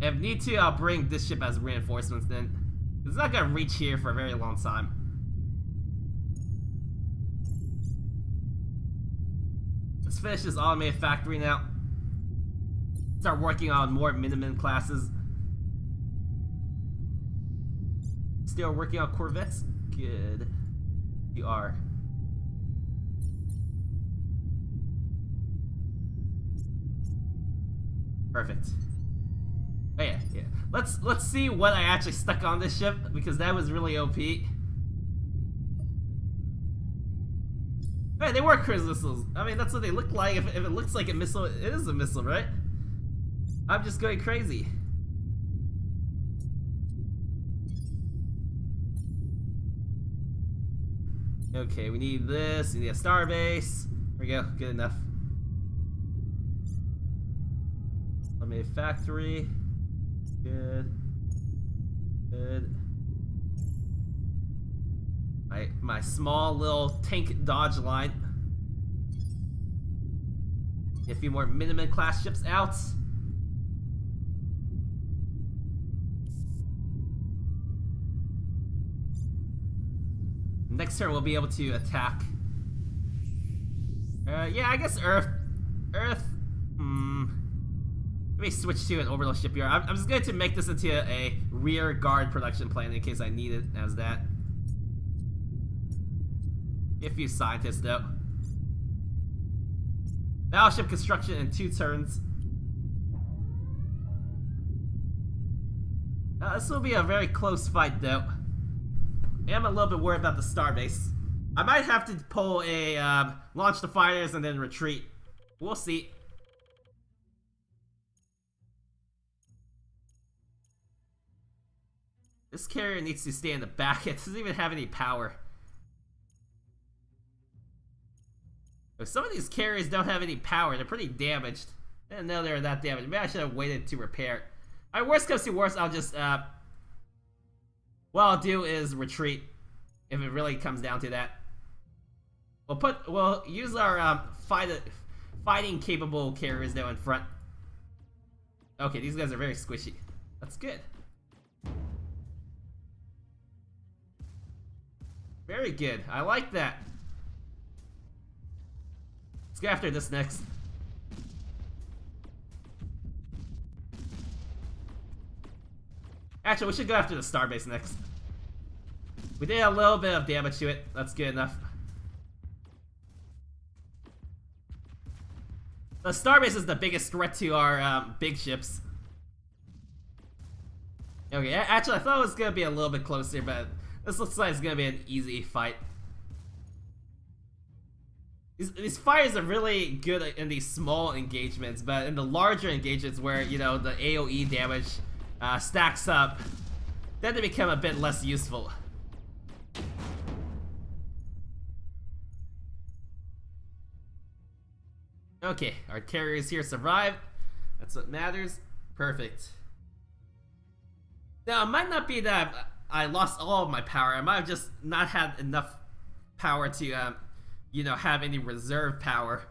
If need to, I'll bring this ship as reinforcements then. It's not gonna reach here for a very long time. Let's finish this automated factory now. Start working on more minimum classes. Still working on corvettes? Good. You are. Perfect. Oh yeah, yeah. Let's see what I actually stuck on this ship, because that was really OP. Hey, they were cruise missiles. I mean, that's what they look like. If it looks like a missile, it is a missile, right? I'm just going crazy. Okay, we need this. We need a star base. There we go. Good enough. Automated factory. Good. Good. My small little tank dodge line. Get a few more minimum class ships out. Next turn we'll be able to attack. Yeah, I guess Earth. Let me switch to an orbital shipyard. I'm just going to make this into a rear guard production plan in case I need it as that. Get a few scientists though. Battleship construction in 2 turns. This will be a very close fight though. I'm a little bit worried about the starbase. I might have to pull a launch the fighters and then retreat. We'll see. This carrier needs to stay in the back. It doesn't even have any power. Some of these carriers don't have any power. They're pretty damaged. I didn't know they were that damaged. Maybe I should have waited to repair. Alright, worst comes to worst, I'll just what I'll do is retreat if it really comes down to that. We'll use our fighting capable carriers though in front. Okay, these guys are very squishy. That's good. Very good. I like that. Let's go after this next. Actually, we should go after the starbase next. We did a little bit of damage to it. That's good enough. The starbase is the biggest threat to our big ships. Okay, actually, I thought it was going to be a little bit closer, but this looks like it's going to be an easy fight. These fighters are really good in these small engagements, but in the larger engagements where, you know, the AoE damage stacks up, then they become a bit less useful. Okay, our carriers here survived. That's what matters. Perfect. Now, it might not be that I lost all of my power. I might have just not had enough power to, you know, have any reserve power.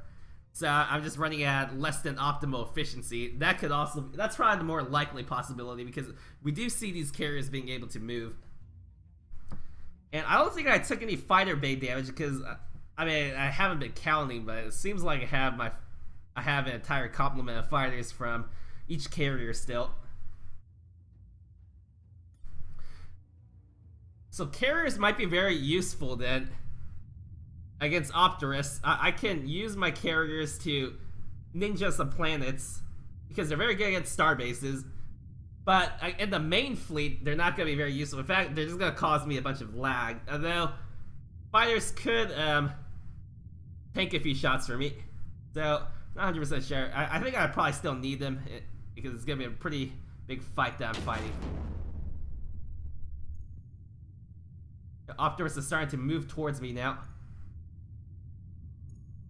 So I'm just running at less than optimal efficiency. That could also, that's probably the more likely possibility because we do see these carriers being able to move. And I don't think I took any fighter bay damage because, I mean, I haven't been counting, but it seems like I have an entire complement of fighters from each carrier still. So carriers might be very useful then against Opterus. I can use my carriers to ninja some planets because they're very good against star bases. But in the main fleet, they're not going to be very useful. In fact, they're just going to cause me a bunch of lag. Although fighters could tank a few shots for me. So, not 100% sure. I think I probably still need them because it's going to be a pretty big fight that I'm fighting. Opterus is starting to move towards me now.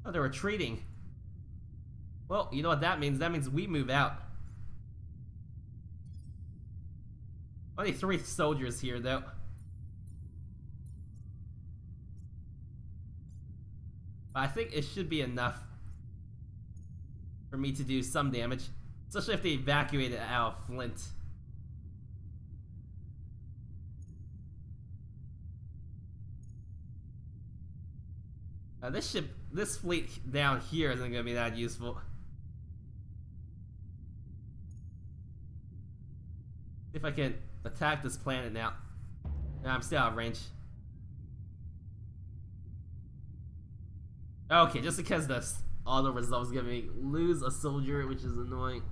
Oh, they're retreating. Well, you know what that means? That means we move out. Only 3 soldiers here, though. But I think it should be enough. for me to do some damage, especially if they evacuate it out of Flint. This fleet down here isn't gonna be that useful. See if I can attack this planet now. No, I'm still out of range. Okay, just because the auto resolve is gonna make me lose a soldier, which is annoying.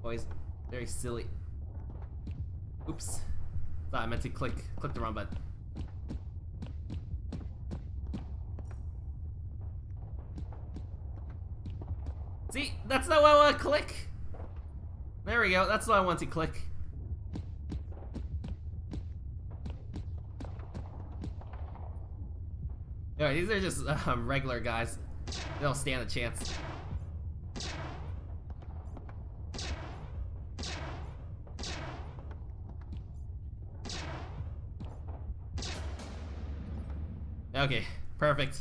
Always very silly. Oops. Thought I meant to click the wrong button. See, that's not what I want to click. There we go, that's what I want to click. Alright, these are just regular guys. They don't stand a chance. Okay, perfect.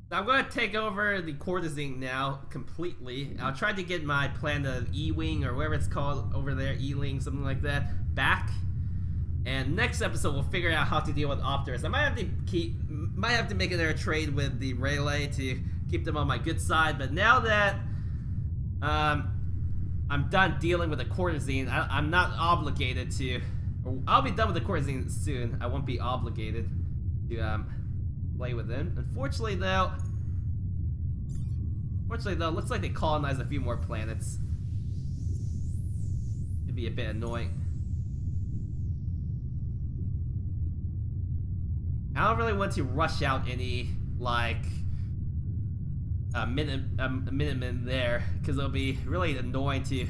Now I'm going to take over the courtesan now completely. I'll try to get my plan of E-Wing or whatever it's called over there, E-Ling, something like that, back. And next episode we'll figure out how to deal with Opters. I might have to make another trade with the relay to keep them on my good side, but now that I'm done dealing with the courtesan, I'm not obligated to. I'll be done with the courtesan soon. I won't be obligated to play with them. Unfortunately though, looks like they colonized a few more planets. It'd be a bit annoying. I don't really want to rush out any like Minutemen there, because it'll be really annoying to.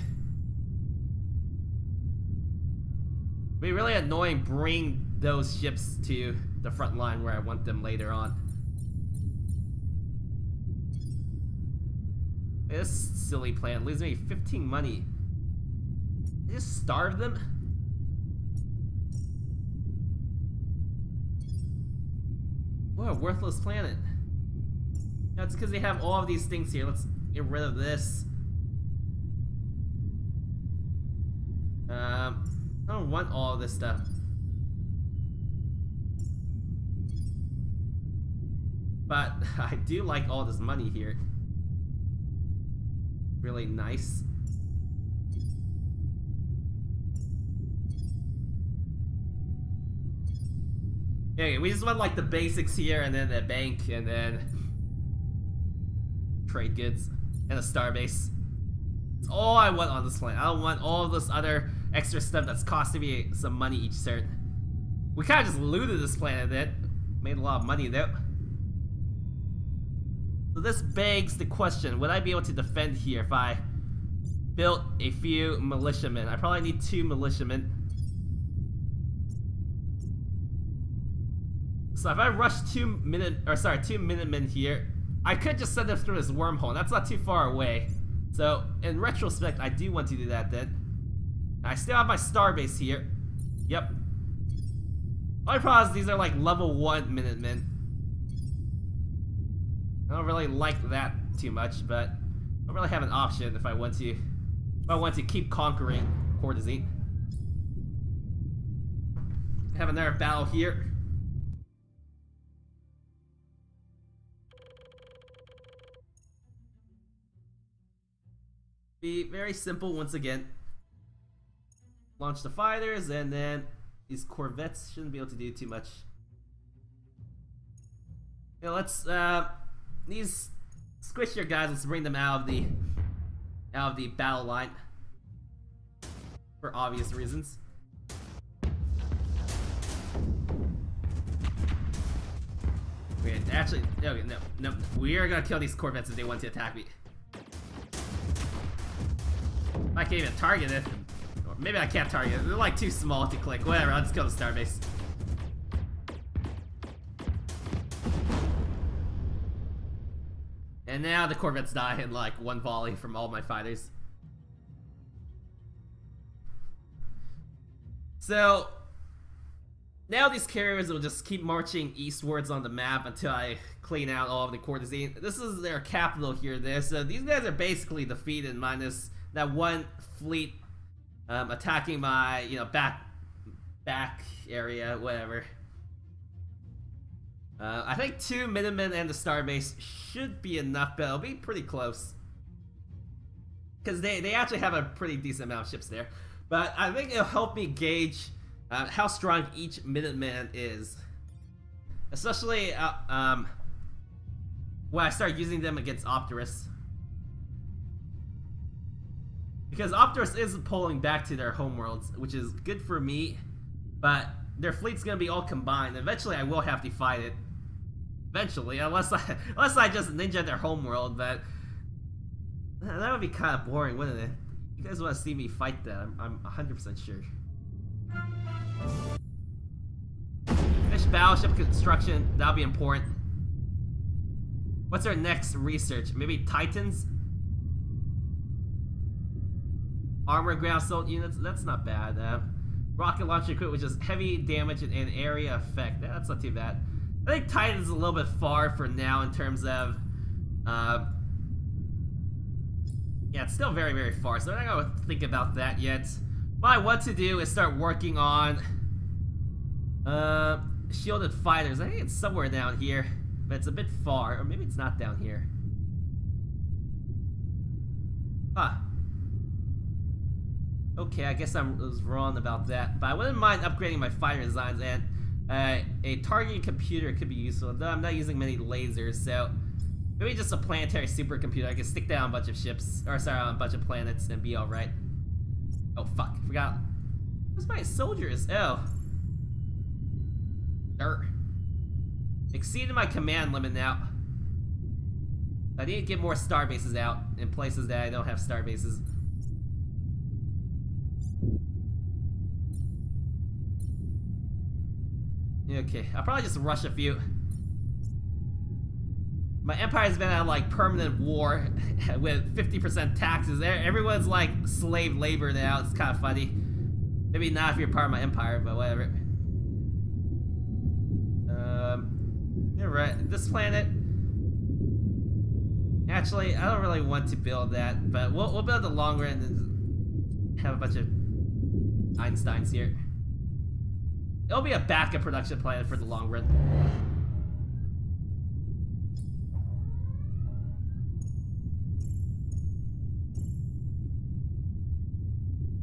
Be really annoying bring those ships to the front line where I want them later on. This silly plan loses me 15 money. I just starve them? What a worthless planet. No, it's because they have all of these things here. Let's get rid of this. I don't want all of this stuff. But I do like all this money here. Really nice. Okay, we just want like the basics here, and then the bank, and then trade goods, and a starbase. That's all I want on this planet. I don't want all of this other extra stuff that's costing me some money each turn. We kind of just looted this planet then. Made a lot of money though. So this begs the question, would I be able to defend here if I built a few militiamen? I probably need 2 militiamen. So if I rush 2 Minutemen here, I could just send them through this wormhole, and that's not too far away. So in retrospect, I do want to do that then. I still have my starbase here. Yep. Only problem is these are like level 1 Minutemen. I don't really like that too much, but I don't really have an option if I want to keep conquering courtesan. Have another battle here. Be very simple once again. Launch the fighters, and then these corvettes shouldn't be able to do too much. Yeah, let's these squishier guys, let's bring them out of the battle line for obvious reasons. Okay, actually, okay, no, we are gonna kill these corvettes if they want to attack me. I can't even target it. Or maybe I can't target it. They're like too small to click. Whatever, I'll just kill the starbase. And now the corvettes die in like one volley from all my fighters. So now these carriers will just keep marching eastwards on the map until I clean out all of the courtesy. This is their capital here. So these guys are basically defeated, minus that one fleet attacking my, you know, back area, whatever. I think 2 Minutemen and the Starbase should be enough, but it'll be pretty close. Because they actually have a pretty decent amount of ships there. But I think it'll help me gauge how strong each Minuteman is. Especially when I start using them against Opterus. Because Opterus is pulling back to their homeworlds, which is good for me. But their fleet's gonna be all combined. Eventually I will have to fight it. Eventually, unless I just ninja their homeworld, but that would be kind of boring, wouldn't it? You guys want to see me fight that? I'm 100% sure. Finish battleship construction. That'll be important. What's our next research? Maybe Titans? Armor ground assault units. That's not bad. Rocket launcher equipment, which is heavy damage and area effect. That's not too bad. I think Titan's a little bit far for now in terms of, yeah, it's still very, very far, so I'm not gonna think about that yet. What I want to do is start working on, shielded fighters. I think it's somewhere down here, but it's a bit far, or maybe it's not down here. Huh. Okay, I guess I was wrong about that, but I wouldn't mind upgrading my fighter designs, and a targeting computer could be useful, though I'm not using many lasers, so maybe just a planetary supercomputer. I can stick that on a bunch of ships, or sorry, on a bunch of planets and be alright. Oh fuck, I forgot. Where's my soldiers? Oh. Dirt. Exceeded my command limit now. I need to get more star bases out in places that I don't have star bases. Okay, I'll probably just rush a few. My empire's been at like permanent war with 50% taxes. Everyone's like slave labor now. It's kind of funny. Maybe not if you're part of my empire, but whatever. You're right. This planet. Actually, I don't really want to build that, but we'll build the long run and have a bunch of Einsteins here. It'll be a backup production planet for the long run.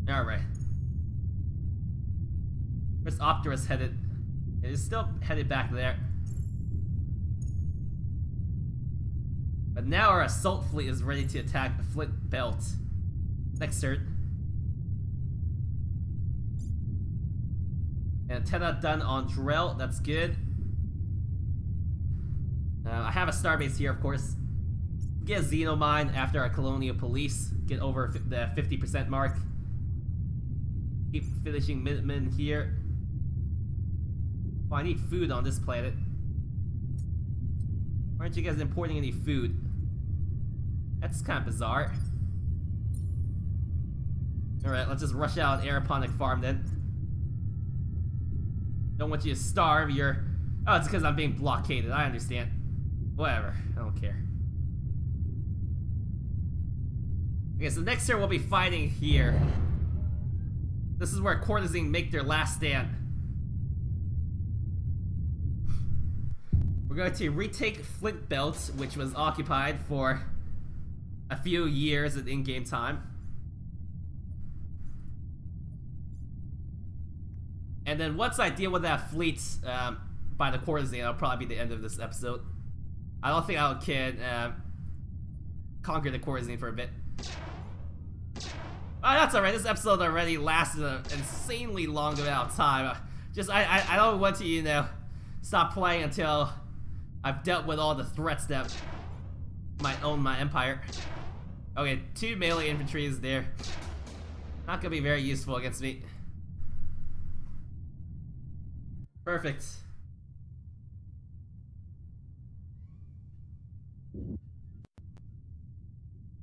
Alright. Where's Opterus headed? It is still headed back there. But now our assault fleet is ready to attack the Flint Belt. Next turn. Antenna done on Drell, that's good. I have a starbase here, of course. Get a Xenomine after our colonial police. Get over the 50% mark. Keep finishing Minutemen here. Oh, I need food on this planet. Why aren't you guys importing any food? That's kind of bizarre. Alright, let's just rush out an aeroponic farm then. Don't want you to starve, oh, it's because I'm being blockaded, I understand. Whatever, I don't care. Okay, so next turn we'll be fighting here. This is where courtesans make their last stand. We're going to retake Flint Belt, which was occupied for a few years at in-game time. And then once I deal with that fleet by the courtesan, that'll probably be the end of this episode. I don't think I can conquer the courtesan for a bit. Oh, that's alright. This episode already lasted an insanely long amount of time. I don't want to, you know, stop playing until I've dealt with all the threats that might own my empire. Okay, 2 melee infantry is there. Not gonna be very useful against me. Perfect.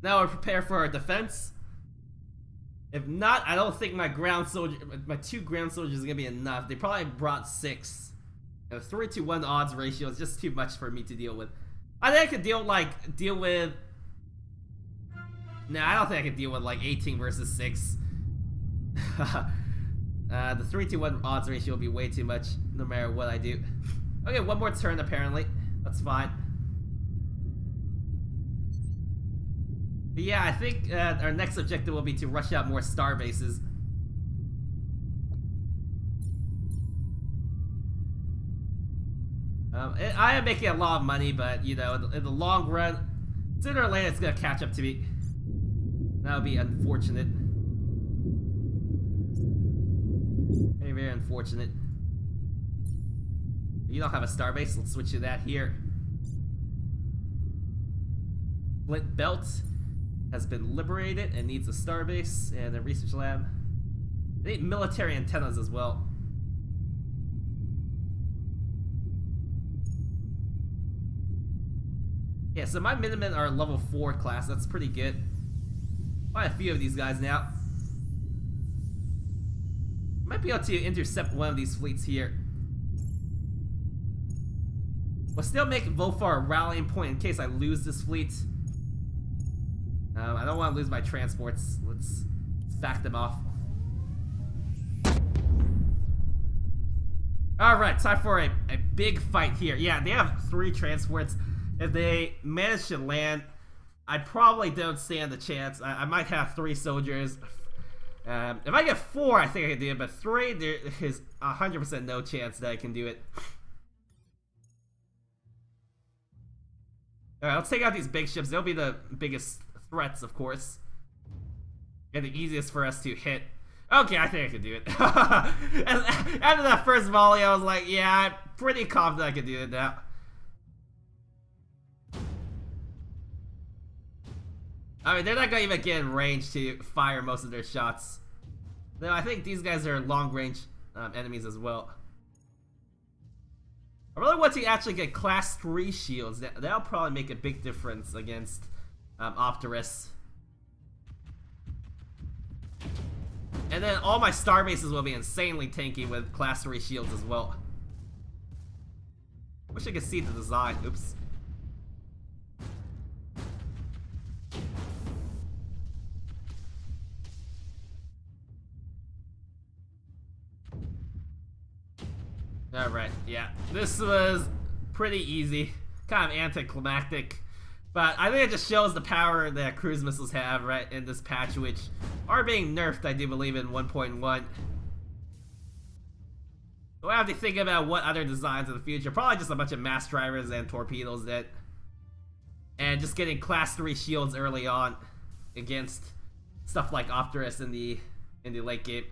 Now we're prepared for our defense. If not, I don't think my two ground soldiers are gonna be enough. They probably brought 6. A 3-to-1 odds ratio is just too much for me to deal with. I think I could deal with. Nah, I don't think I could deal with like 18 versus 6. The 3-to-1 odds ratio will be way too much, no matter what I do. Okay, one more turn apparently. That's fine. But yeah, I think our next objective will be to rush out more star bases. I am making a lot of money, but you know, in the long run, sooner or later it's gonna catch up to me. That would be unfortunate. Very, very unfortunate. You don't have a starbase, let's switch to that here. Flint Belt has been liberated and needs a starbase and a research lab. They need military antennas as well. Yeah, so my Minutemen are level 4 class, that's pretty good. Quite a few of these guys now. Might be able to intercept one of these fleets here. We'll still make Vofar a rallying point in case I lose this fleet. I don't want to lose my transports. Let's back them off. Alright, time for a big fight here. Yeah, they have 3 transports. If they manage to land, I probably don't stand a chance. I might have 3 soldiers. If I get 4, I think I can do it, but 3, there is 100% no chance that I can do it. Alright, let's take out these big ships. They'll be the biggest threats, of course. And the easiest for us to hit. Okay, I think I can do it. After that first volley, I was like, yeah, I'm pretty confident I can do it now. I mean, they're not gonna even get in range to fire most of their shots. No, I think these guys are long-range enemies as well. I really want to actually get class 3 shields. That'll probably make a big difference against Optimus. And then all my star bases will be insanely tanky with class 3 shields as well. Wish I could see the design. Oops. Alright, yeah. This was pretty easy. Kind of anticlimactic. But I think it just shows the power that cruise missiles have, right, in this patch, which are being nerfed, I do believe, in 1.1. So I have to think about what other designs in the future. Probably just a bunch of mass drivers and torpedoes that... And just getting class 3 shields early on against stuff like Optimus in the late game.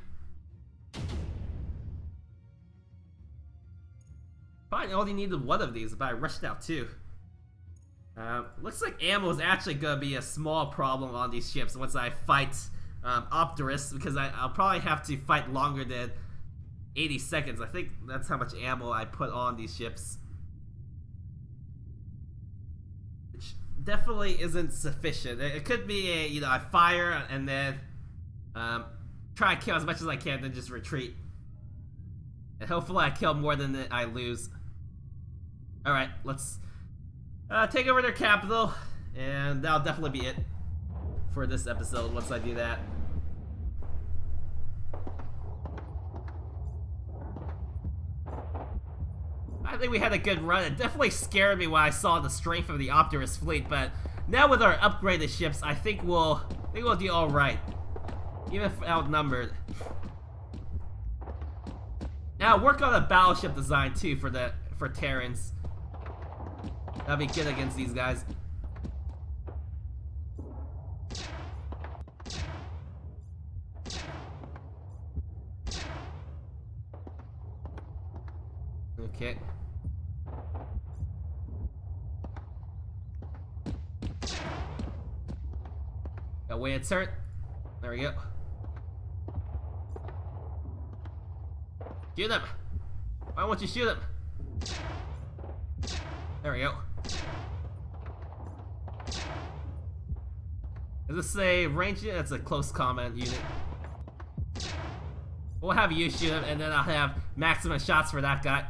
Probably only needed 1 of these, but I rushed out 2. Looks like ammo is actually gonna be a small problem on these ships once I fight Optimus, because I'll probably have to fight longer than 80 seconds. I think that's how much ammo I put on these ships. Which definitely isn't sufficient. It could be a, you know, I fire and then try to kill as much as I can, then just retreat. And hopefully I kill more than I lose. Alright, let's take over their capital, and that'll definitely be it for this episode once I do that. I think we had a good run. It definitely scared me when I saw the strength of the Optimus fleet, but now with our upgraded ships, I think we'll do alright. Even if outnumbered. Now work on a battleship design too for Terrans. That'll be good against these guys. Okay. Got way it's hurt. There we go. Shoot him! Why won't you shoot him? There we go. Is this a range unit? That's a close combat unit. We'll have you shoot him, and then I'll have maximum shots for that guy.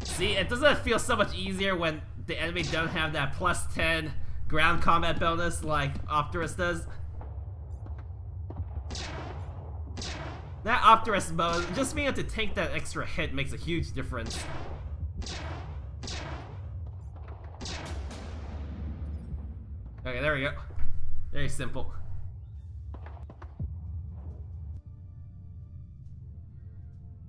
See, it doesn't feel so much easier when the enemy don't have that +10 ground combat bonus like Optimus does. That Optimus mode, just being able to take that extra hit makes a huge difference. Okay, there we go. Very simple.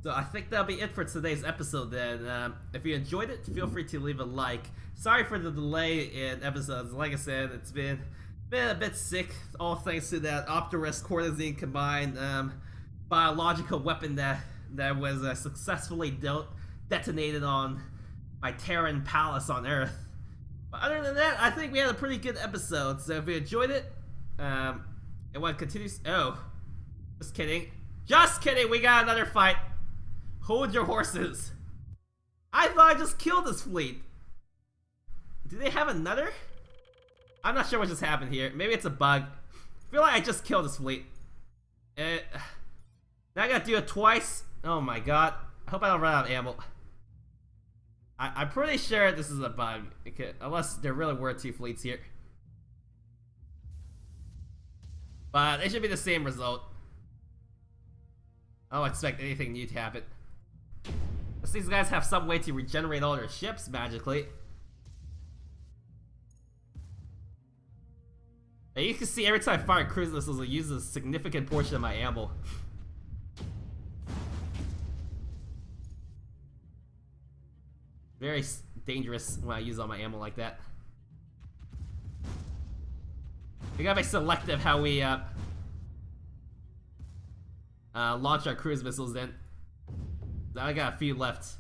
So I think that'll be it for today's episode then. If you enjoyed it, feel free to leave a like. Sorry for the delay in episodes. Like I said, it's been a bit sick, all thanks to that Optimus Cortazine combined biological weapon that was successfly detonated on my Terran palace on Earth. But other than that, I think we had a pretty good episode. So if you enjoyed it, and want to continue, just kidding. Just kidding, we got another fight. Hold your horses. I thought I just killed this fleet. Do they have another? I'm not sure what just happened here. Maybe it's a bug. I feel like I just killed this fleet. Now I gotta do it twice. Oh my god. I hope I don't run out of ammo. I'm pretty sure this is a bug. Okay, unless there really were 2 fleets here. But it should be the same result. I don't expect anything new to happen. Unless these guys have some way to regenerate all their ships magically. And you can see every time I fire cruise missiles, it uses a significant portion of my ammo. Very dangerous when I use all my ammo like that. We gotta be selective how we launch our cruise missiles in. I got a few left.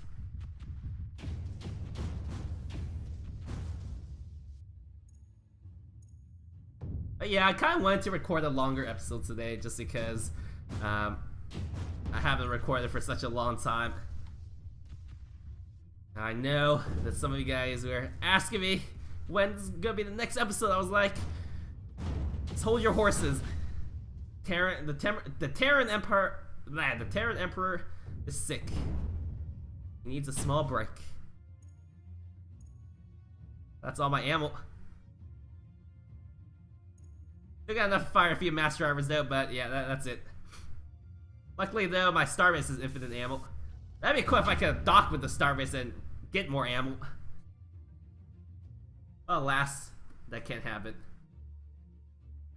But yeah, I kind of wanted to record a longer episode today just because I haven't recorded for such a long time. I know that some of you guys were asking me when's gonna be the next episode. I was like, just hold your horses. The Terran Emperor is sick. He needs a small break. That's all my ammo. Still got enough to fire a few mass drivers though, but yeah, that's it. Luckily though, my Starbase is infinite ammo. That'd be cool if I could dock with the Starbase and get more ammo. Alas, that can't happen.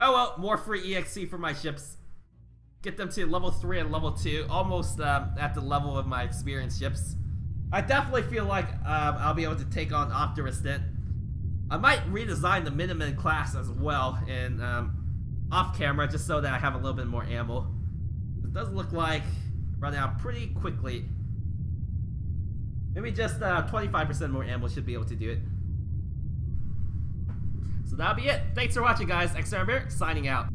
Oh well, more free EXC for my ships. Get them to level 3 and level 2, almost at the level of my experienced ships. I definitely feel like I'll be able to take on Optimus then. I might redesign the Miniman class as well in off camera just so that I have a little bit more ammo. It does look like running out pretty quickly. Maybe just 25% more ammo should be able to do it. So that'll be it. Thanks for watching guys. XR Bear signing out.